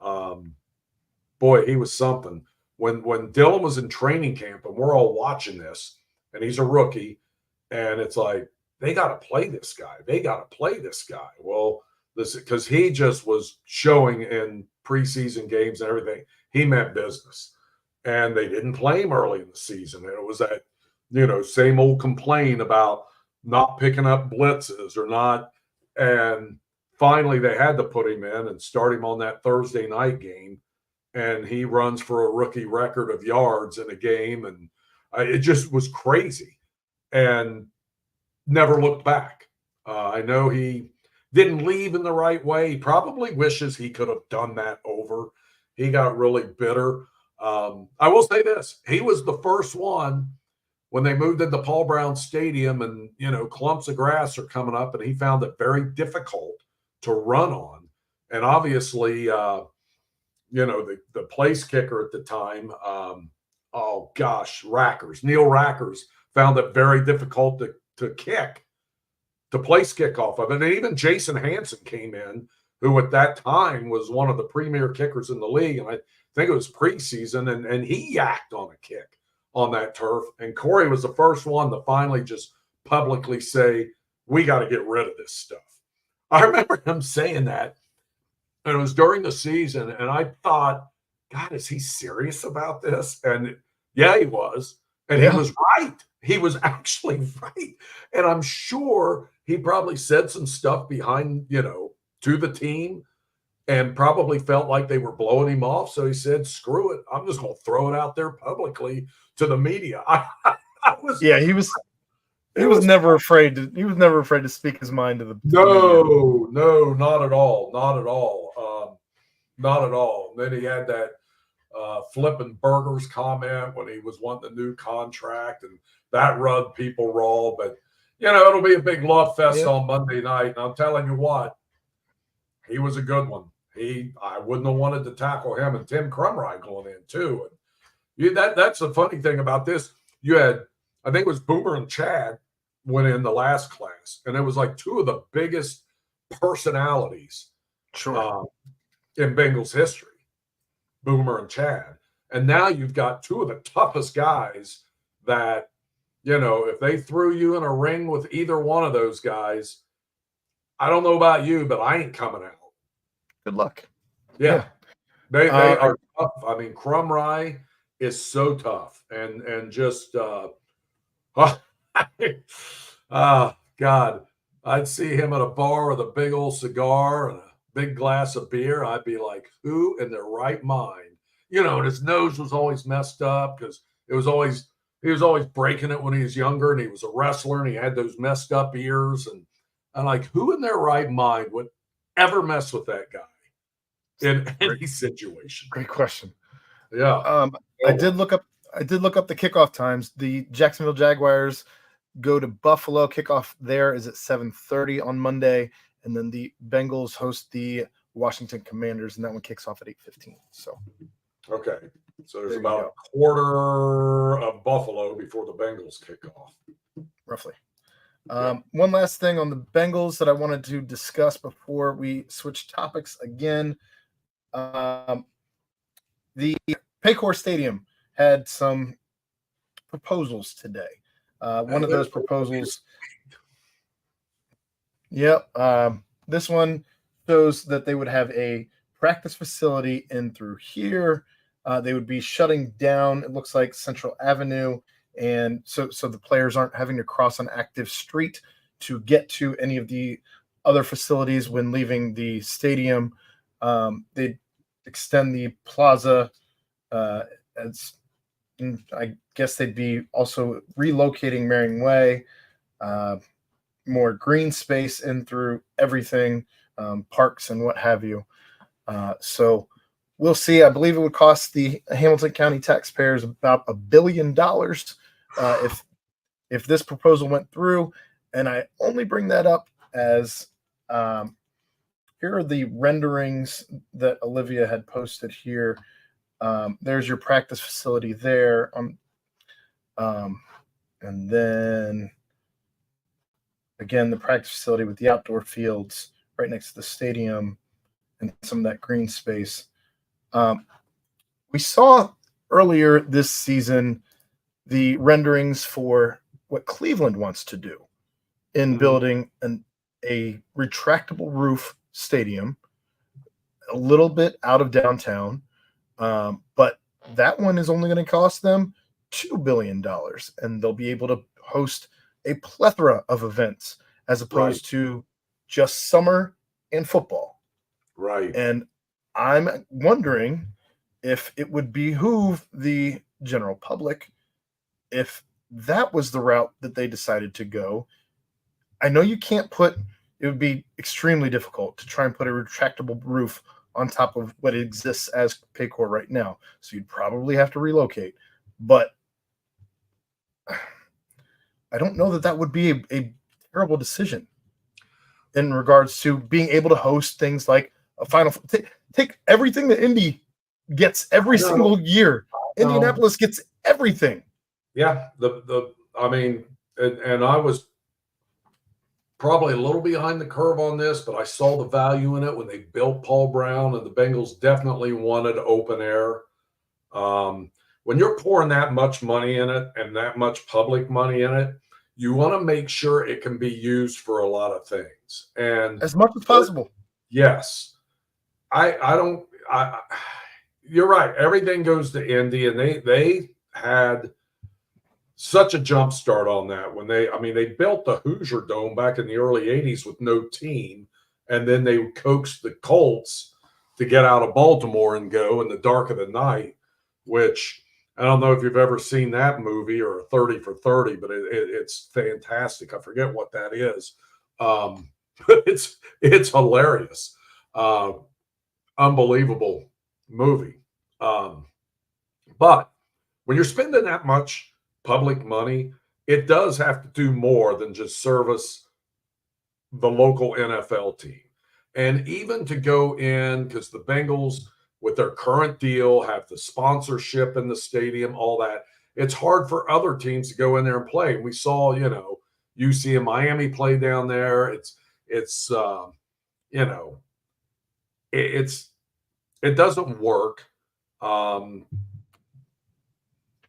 Boy, he was something. When Dylan was in training camp and we're all watching this, and he's a rookie, and it's like, they got to play this guy. They got to play this guy. Well, because he just was showing in preseason games and everything, he meant business. And they didn't play him early in the season. And it was that, same old complaint about not picking up blitzes or not. And finally, they had to put him in and start him on that Thursday night game. And he runs for a rookie record of yards in a game. And it just was crazy. And never looked back. I know he didn't leave in the right way. He probably wishes he could have done that over. He got really bitter. I will say this: he was the first one when they moved into Paul Brown Stadium, and clumps of grass are coming up, and he found it very difficult to run on. And obviously, the place kicker at the time, Neil Rackers found it very difficult to kick, to place kickoff of it. And even Jason Hansen came in, who at that time was one of the premier kickers in the league. And I think it was preseason, and he yacked on a kick on that turf. And Corey was the first one to finally just publicly say, we got to get rid of this stuff. I remember him saying that, and it was during the season, and I thought, God, is he serious about this? And yeah, he was. And Yeah. he was right. He was actually right. And I'm sure he probably said some stuff behind, to the team, and probably felt like they were blowing him off. So he said, screw it. I'm just going to throw it out there publicly to the media. He was never afraid to speak his mind to the No, not at all. Not at all. Not at all. And then he had that flipping burgers comment when he was wanting the new contract, and that rubbed people raw. But it'll be a big love fest on Monday night. And I'm telling you what, he was a good one. I wouldn't have wanted to tackle him, and Tim Crumry going in too. And that's the funny thing about this. You had, I think it was Boomer and Chad went in the last class, and it was like two of the biggest personalities in Bengals history, Boomer and Chad. And now you've got two of the toughest guys that, if they threw you in a ring with either one of those guys, I don't know about you, but I ain't coming out. Good luck. Yeah. They are tough. I mean, Crumry is so tough, and just God, I'd see him at a bar with a big old cigar and a big glass of beer. I'd be like, who in their right mind? And his nose was always messed up because he was always breaking it when he was younger, and he was a wrestler, and he had those messed up ears. And I'm like, who in their right mind would ever mess with that guy in any situation? Great question. Yeah. I did look up the kickoff times. The Jacksonville Jaguars go to Buffalo. Kickoff there is at 7:30 on Monday, and then the Bengals host the Washington Commanders, and that one kicks off at 8:15. So, okay, so there's about a quarter of Buffalo before the Bengals kick off, roughly. One last thing on the Bengals that I wanted to discuss before we switch topics again. The Paycor Stadium had some proposals today. One of those proposals. This one shows that they would have a practice facility in through here. They would be shutting down, it looks like, Central Avenue. And so the players aren't having to cross an active street to get to any of the other facilities when leaving the stadium. They'd extend the plaza. I guess they'd be also relocating Marion Way, more green space in through everything, parks and what have you. So we'll see. I believe it would cost the Hamilton County taxpayers about $1 billion if this proposal went through. And I only bring that up as here are the renderings that Olivia had posted here. There's your practice facility there. And then again, the practice facility with the outdoor fields right next to the stadium and some of that green space. We saw earlier this season the renderings for what Cleveland wants to do in building a retractable roof stadium a little bit out of downtown. But that one is only going to cost them $2 billion, and they'll be able to host a plethora of events as opposed to just summer and football. Right. And I'm wondering if it would behoove the general public if that was the route that they decided to go. I know you can't put it would be extremely difficult to try and put a retractable roof on top of what exists as Paycor right now. So you'd probably have to relocate. But I don't know that would be a terrible decision in regards to being able to host things like a final. Take everything that Indy gets every single year. Indianapolis gets everything. Yeah, I mean, and I was probably a little behind the curve on this, but I saw the value in it when they built Paul Brown, and the Bengals definitely wanted open air. When you're pouring that much money in it and that much public money in it, you want to make sure it can be used for a lot of things, and as much as possible. Yes, you're right. Everything goes to Indy, and they had such a jump start on that when they built the Hoosier Dome back in the early 80s with no team, and then they coaxed the Colts to get out of Baltimore and go in the dark of the night, which I don't know if you've ever seen that movie or 30 for 30, but it's fantastic. I forget what that is. It's hilarious. Unbelievable movie. But when you're spending that much public money, it does have to do more than just service the local NFL team. And even to go in, because the Bengals, with their current deal, have the sponsorship in the stadium, all that, it's hard for other teams to go in there and play. And we saw, UC and Miami play down there. It doesn't work.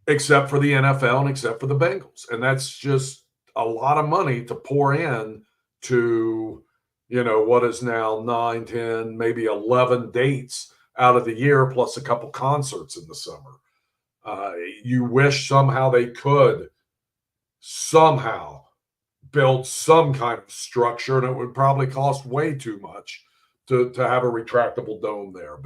Except for the NFL and except for the Bengals. And that's just a lot of money to pour in to, what is now 9, 10, maybe 11 dates out of the year, plus a couple concerts in the summer. You wish somehow they could somehow build some kind of structure, and it would probably cost way too much to have a retractable dome there.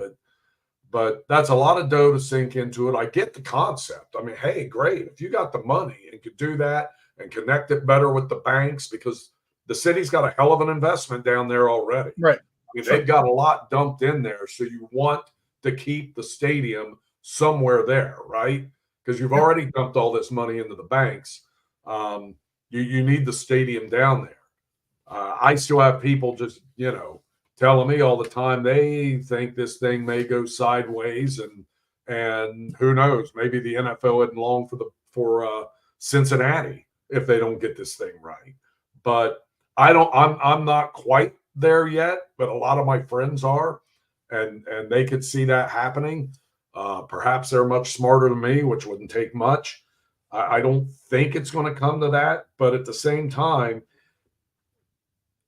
But that's a lot of dough to sink into it. I get the concept. I mean, hey, great. If you got the money and could do that and connect it better with the banks, because the city's got a hell of an investment down there already. Right. I mean, they've got a lot dumped in there. So you want to keep the stadium somewhere there, right? Because you've already dumped all this money into the banks. You need the stadium down there. I still have people just, telling me all the time they think this thing may go sideways, and who knows, maybe the NFL isn't long for Cincinnati if they don't get this thing right. But I'm not quite there yet, but a lot of my friends are, and they could see that happening. Perhaps they're much smarter than me, which wouldn't take much. I don't think it's going to come to that, but at the same time,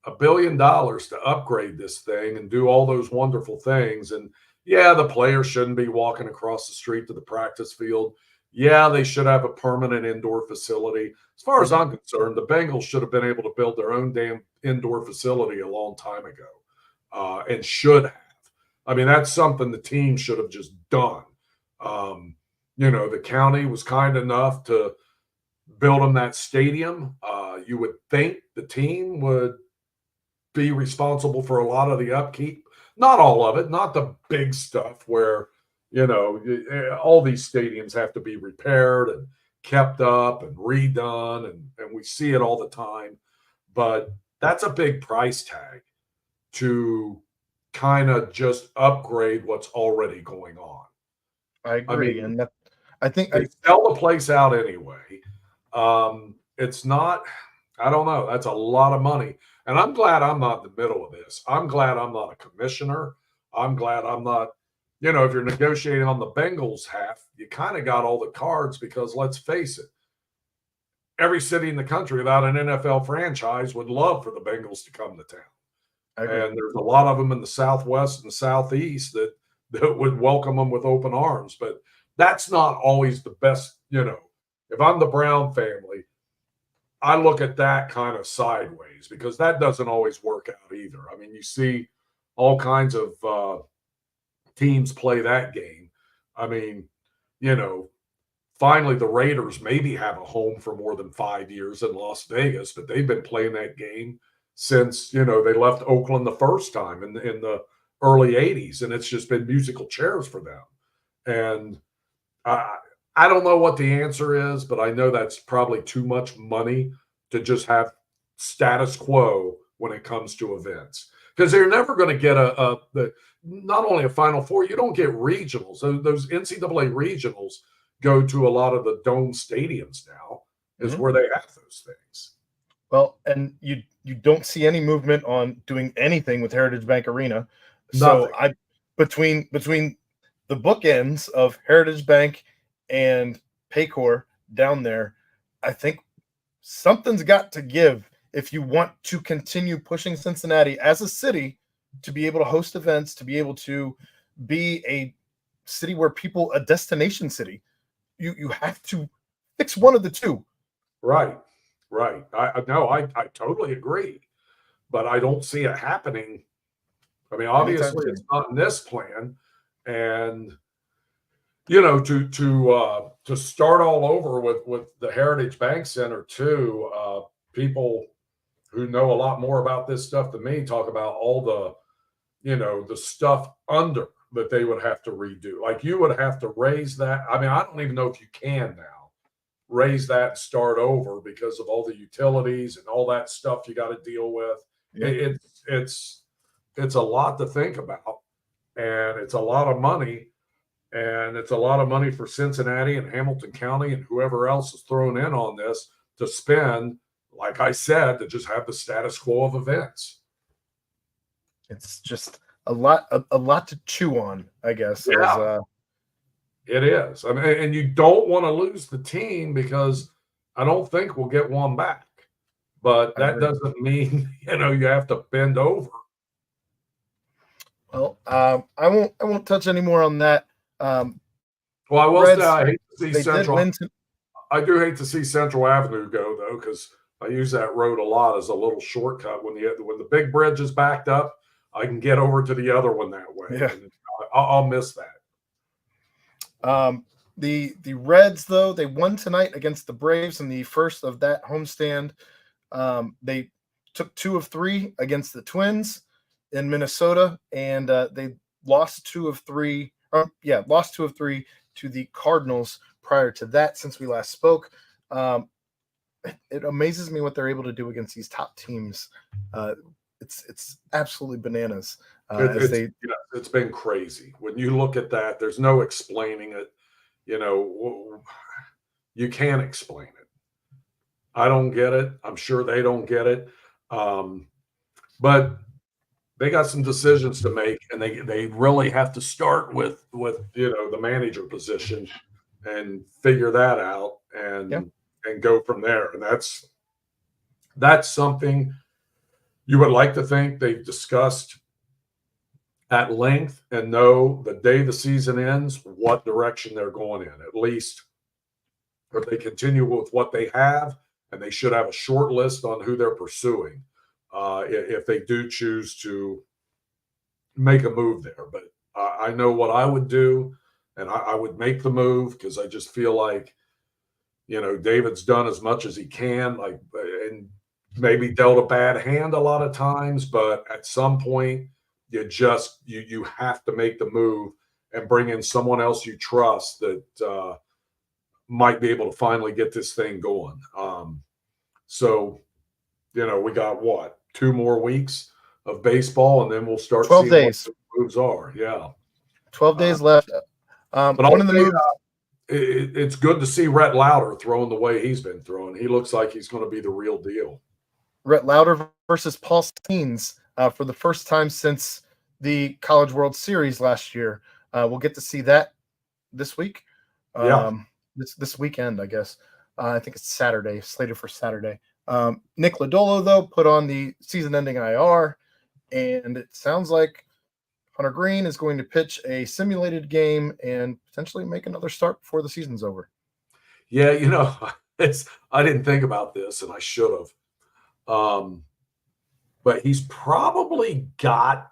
$1 billion to upgrade this thing and do all those wonderful things. And yeah, the players shouldn't be walking across the street to the practice field. Yeah, they should have a permanent indoor facility. As far as I'm concerned, the Bengals should have been able to build their own damn indoor facility a long time ago, and should have. I mean, that's something the team should have just done. The county was kind enough to build them that stadium. You would think the team would be responsible for a lot of the upkeep, not all of it, not the big stuff where, all these stadiums have to be repaired and kept up and redone. And we see it all the time, but that's a big price tag to kind of just upgrade what's already going on. I agree. And I think they sell the place out anyway. It's not, I don't know. That's a lot of money. And I'm glad I'm not in the middle of this. I'm glad I'm not a commissioner. I'm glad I'm not, if you're negotiating on the Bengals half, you kind of got all the cards, because let's face it, every city in the country without an NFL franchise would love for the Bengals to come to town. And there's a lot of them in the Southwest and the Southeast that would welcome them with open arms. But that's not always the best, if I'm the Brown family, I look at that kind of sideways, because that doesn't always work out either. I mean, you see all kinds of teams play that game. I mean, finally the Raiders maybe have a home for more than 5 years in Las Vegas, but they've been playing that game since, they left Oakland the first time in the early 80s, and it's just been musical chairs for them. And I don't know what the answer is, but I know that's probably too much money to just have status quo when it comes to events, because they're never going to get not only a Final Four. You don't get regionals. Those NCAA regionals go to a lot of the dome stadiums now, is where they have those things. Well, and you don't see any movement on doing anything with Heritage Bank Arena. Nothing. So between the bookends of Heritage Bank and Paycor down there, I think something's got to give if you want to continue pushing Cincinnati as a city to be able to host events, to be able to be a city where a destination city. You have to fix one of the two. Right. I totally agree, but I don't see it happening. I mean, obviously it's not in this plan, and to start all over with the Heritage Bank Center too. People who know a lot more about this stuff than me talk about all the stuff under that they would have to redo. Like, you would have to raise that. I mean, I don't even know if you can now raise that and start over because of all the utilities and all that stuff you got to deal with. Yeah. It's a lot to think about, and it's a lot of money, and it's a lot of money for Cincinnati and Hamilton County and whoever else is thrown in on this to spend, like I said, to just have the status quo of events. It's just a lot to chew on, I guess. Yeah. It is. I mean, and you don't want to lose the team, because I don't think we'll get one back. But that doesn't mean, you have to bend over. Well, I won't touch any more on that. Well, I will say I hate to see Central. I do hate to see Central Avenue go, though, because I use that road a lot as a little shortcut. When the big bridge is backed up, I can get over to the other one that way. Yeah. I'll miss that. The Reds, though, they won tonight against the Braves in the first of that homestand. They took 2 of 3 against the Twins in Minnesota, and they lost 2 of 3. Lost 2 of 3 to the Cardinals prior to that. Since we last spoke, it amazes me what they're able to do against these top teams. It's absolutely bananas. It's been crazy. When you look at that, there's no explaining it. You can't explain it. I don't get it. I'm sure they don't get it. But they got some decisions to make, and they really have to start with the manager position and figure that out and go from there. And that's something you would like to think they've discussed at length and know the day the season ends what direction they're going in. At least if they continue with what they have, and they should have a short list on who they're pursuing if they do choose to make a move there. But I know what I would do, and I would make the move, because I just feel like, David's done as much as he can, and maybe dealt a bad hand a lot of times, but at some point you have to make the move and bring in someone else you trust that might be able to finally get this thing going. So we got 2 more weeks of baseball, and then we'll start 12 seeing days. what the moves are. Yeah. 12 days left. But one of the moves, it's good to see Rhett Lauder throwing the way he's been throwing. He looks like he's going to be the real deal. Rhett Lauder versus Paul Skeens for the first time since the College World Series last year. We'll get to see that this week. This weekend, I guess. I think it's Saturday, slated for Saturday. Nick Lodolo, though, put on the season-ending IR, and it sounds like Hunter Green is going to pitch a simulated game and potentially make another start before the season's over. Yeah, I didn't think about this, and I should have. But he's probably got,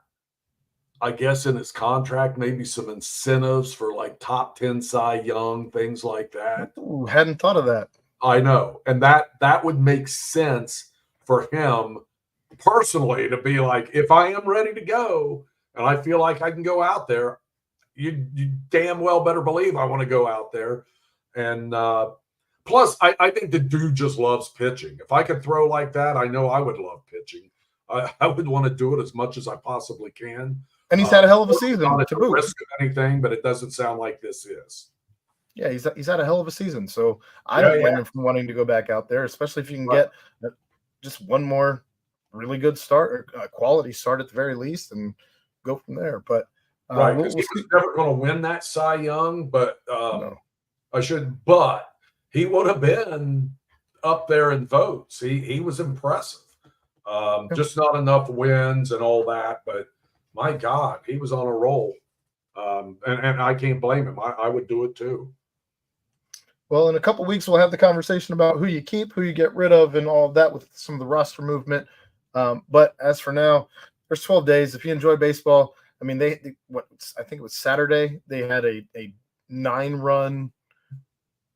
I guess, in his contract, maybe some incentives for like top 10 Cy Young, things like that. Ooh, hadn't thought of that. I know. And that would make sense for him personally to be like, if I am ready to go and I feel like I can go out there, you damn well better believe I want to go out there. And plus, I think the dude just loves pitching. If I could throw like that, I know I would love pitching. I would want to do it as much as I possibly can. And he's had a hell of a Not season at to the boot. risk of anything, but it doesn't sound like this is. Yeah, he's had a hell of a season. So I don't blame him for wanting to go back out there, especially if you can get just one more really good start or quality start at the very least and go from there. But right, because he was never going to win that Cy Young, but no. but he would have been up there in votes. He was impressive. Just not enough wins and all that, but my God, he was on a roll. And I can't blame him. I would do it too. Well, in a couple of weeks, we'll have the conversation about who you keep, who you get rid of, and all of that with some of the roster movement. But as for now, there's 12 days. If you enjoy baseball, I mean, I think it was Saturday, they had a 9-run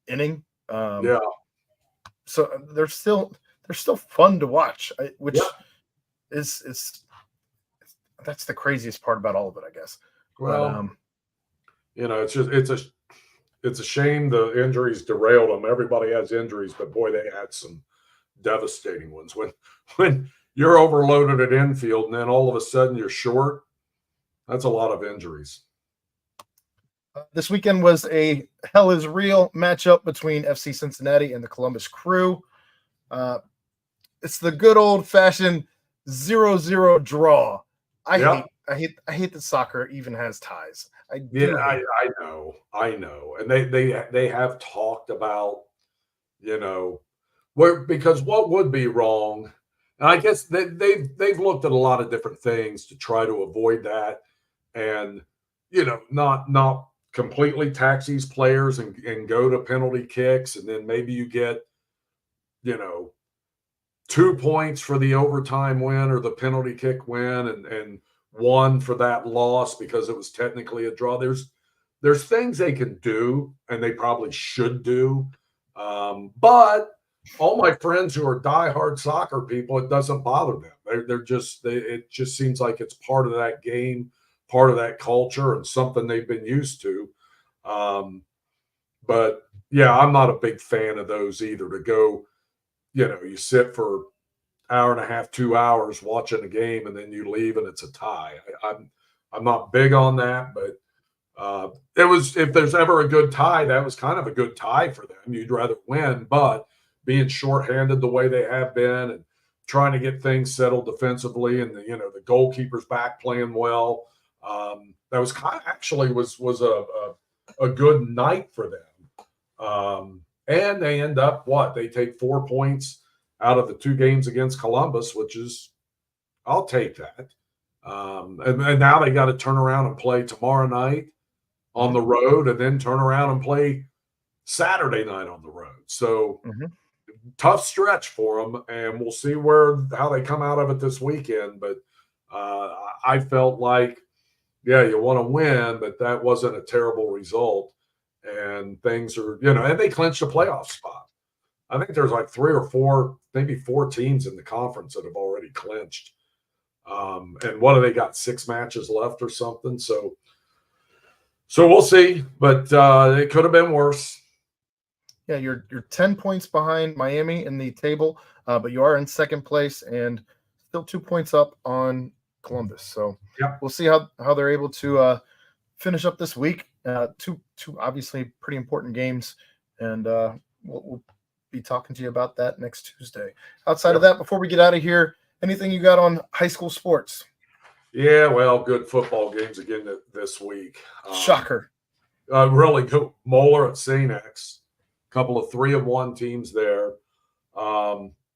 inning. So they're still fun to watch, which is that's the craziest part about all of it, I guess. Well, it's a shame the injuries derailed them. Everybody has injuries, but boy, they had some devastating ones. When you're overloaded at infield and then all of a sudden you're short, that's a lot of injuries. This weekend was a hell is real matchup between FC Cincinnati and the Columbus Crew. It's the good old fashioned 0-0 draw. I hate that soccer even has ties. I know, and they have talked about, because what would be wrong, and I guess they've looked at a lot of different things to try to avoid that, and not completely tax these players and go to penalty kicks, and then maybe you get 2 points for the overtime win or the penalty kick win, and 1 for that loss because it was technically a draw. There's things they can do, and they probably should do. But all my friends who are diehard soccer people, it doesn't bother them. It just seems like it's part of that game, part of that culture, and something they've been used to. But yeah, I'm not a big fan of those either. To go, you sit for hour and a half, 2 hours watching a game, and then you leave and it's a tie. I'm not big on that, but it was, if there's ever a good tie, that was kind of a good tie for them. You'd rather win, but being shorthanded the way they have been and trying to get things settled defensively, and the goalkeeper's back playing well. That was actually was a good night for them. And they end up they take 4 points out of the 2 games against Columbus, which is, I'll take that. And now they got to turn around and play tomorrow night on the road, and then turn around and play Saturday night on the road. So tough stretch for them, and we'll see how they come out of it this weekend. But I felt like, you want to win, but that wasn't a terrible result. And things are, and they clinched a playoff spot. I think there's like 3 or 4, maybe 4 teams in the conference that have already clinched. And what do they got? 6 matches left or something. So we'll see, but it could have been worse. Yeah, you're 10 points behind Miami in the table, but you are in second place and still 2 points up on Columbus. So we'll see how they're able to finish up this week. Two obviously pretty important games, and we'll be talking to you about that next Tuesday. Outside of that, before we get out of here, anything you got on high school sports? Yeah, well, good football games again this week. Shocker. Really good. Moeller at St. X, a couple of 3-1 teams there.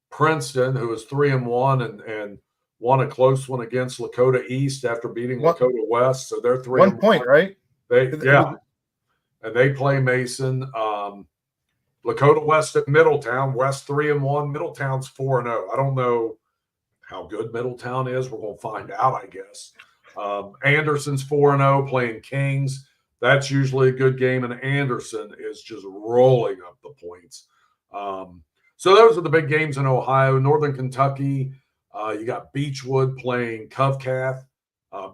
Princeton, who is 3-1 and won a close one against Lakota East after beating Lakota West. So they're 3-1. 1 point, right? And they play Mason. Lakota West at Middletown. West 3-1. Middletown's 4-0. I don't know how good Middletown is. We're going to find out, I guess. Anderson's 4-0 playing Kings. That's usually a good game, and Anderson is just rolling up the points. So those are the big games in Ohio. Northern Kentucky You got Beechwood playing Covcath.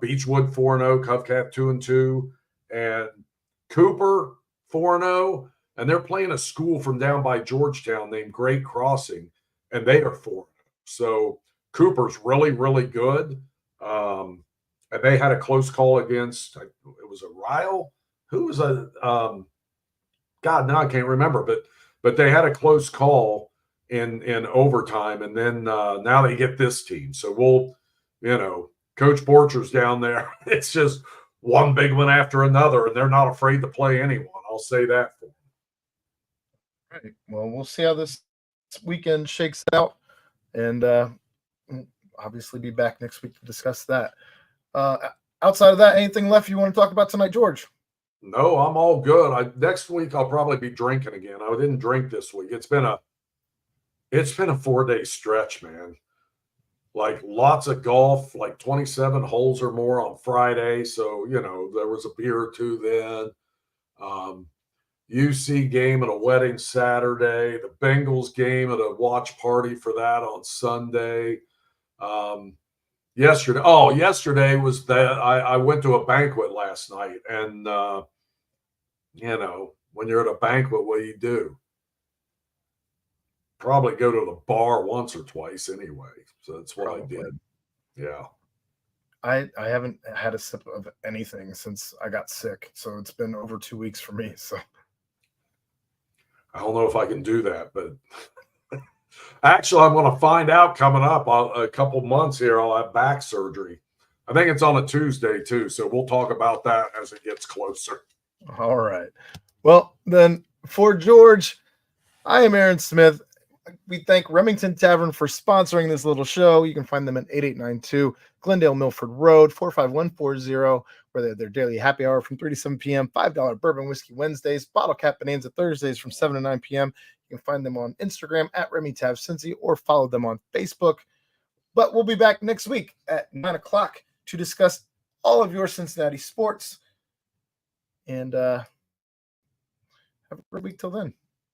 Beechwood 4-0, Covcath 2-2, and Cooper 4-0. And they're playing a school from down by Georgetown named Great Crossing, and they are 4-0. So Cooper's really, really good. And they had a close call against, it was a Ryle. Who was a God? Now I can't remember, but they had a close call in overtime, and then now they get this team. So Coach Borcher's down there. It's just one big one after another, and they're not afraid to play anyone. I'll say that for them. Right. Well, we'll see how this weekend shakes out, and obviously be back next week to discuss that. Outside of that, anything left you want to talk about tonight, George? No, I'm all good. Next week I'll probably be drinking again. I didn't drink this week. It's been a 4-day stretch, man. Like lots of golf, like 27 holes or more on Friday. So, there was a beer or two then. UC game at a wedding Saturday, the Bengals game at a watch party for that on Sunday. Yesterday was that I went to a banquet last night, and when you're at a banquet, what do? Probably go to the bar once or twice anyway. So that's what I did. Yeah. I haven't had a sip of anything since I got sick, so it's been over 2 weeks for me. So I don't know if I can do that, but actually, I'm going to find out coming up. A couple months here, I'll have back surgery. I think it's on a Tuesday too, so we'll talk about that as it gets closer. All right. Well, then for George, I am Aaron Smith. We thank Remington Tavern for sponsoring this little show. You can find them at 8892 Glendale Milford Road, 45140, where they have their daily happy hour from 3 to 7 p.m., $5 bourbon whiskey Wednesdays, bottle cap bonanza Thursdays from 7 to 9 p.m. You can find them on Instagram at RemyTavCincy or follow them on Facebook. But we'll be back next week at 9 o'clock to discuss all of your Cincinnati sports. And have a great week till then.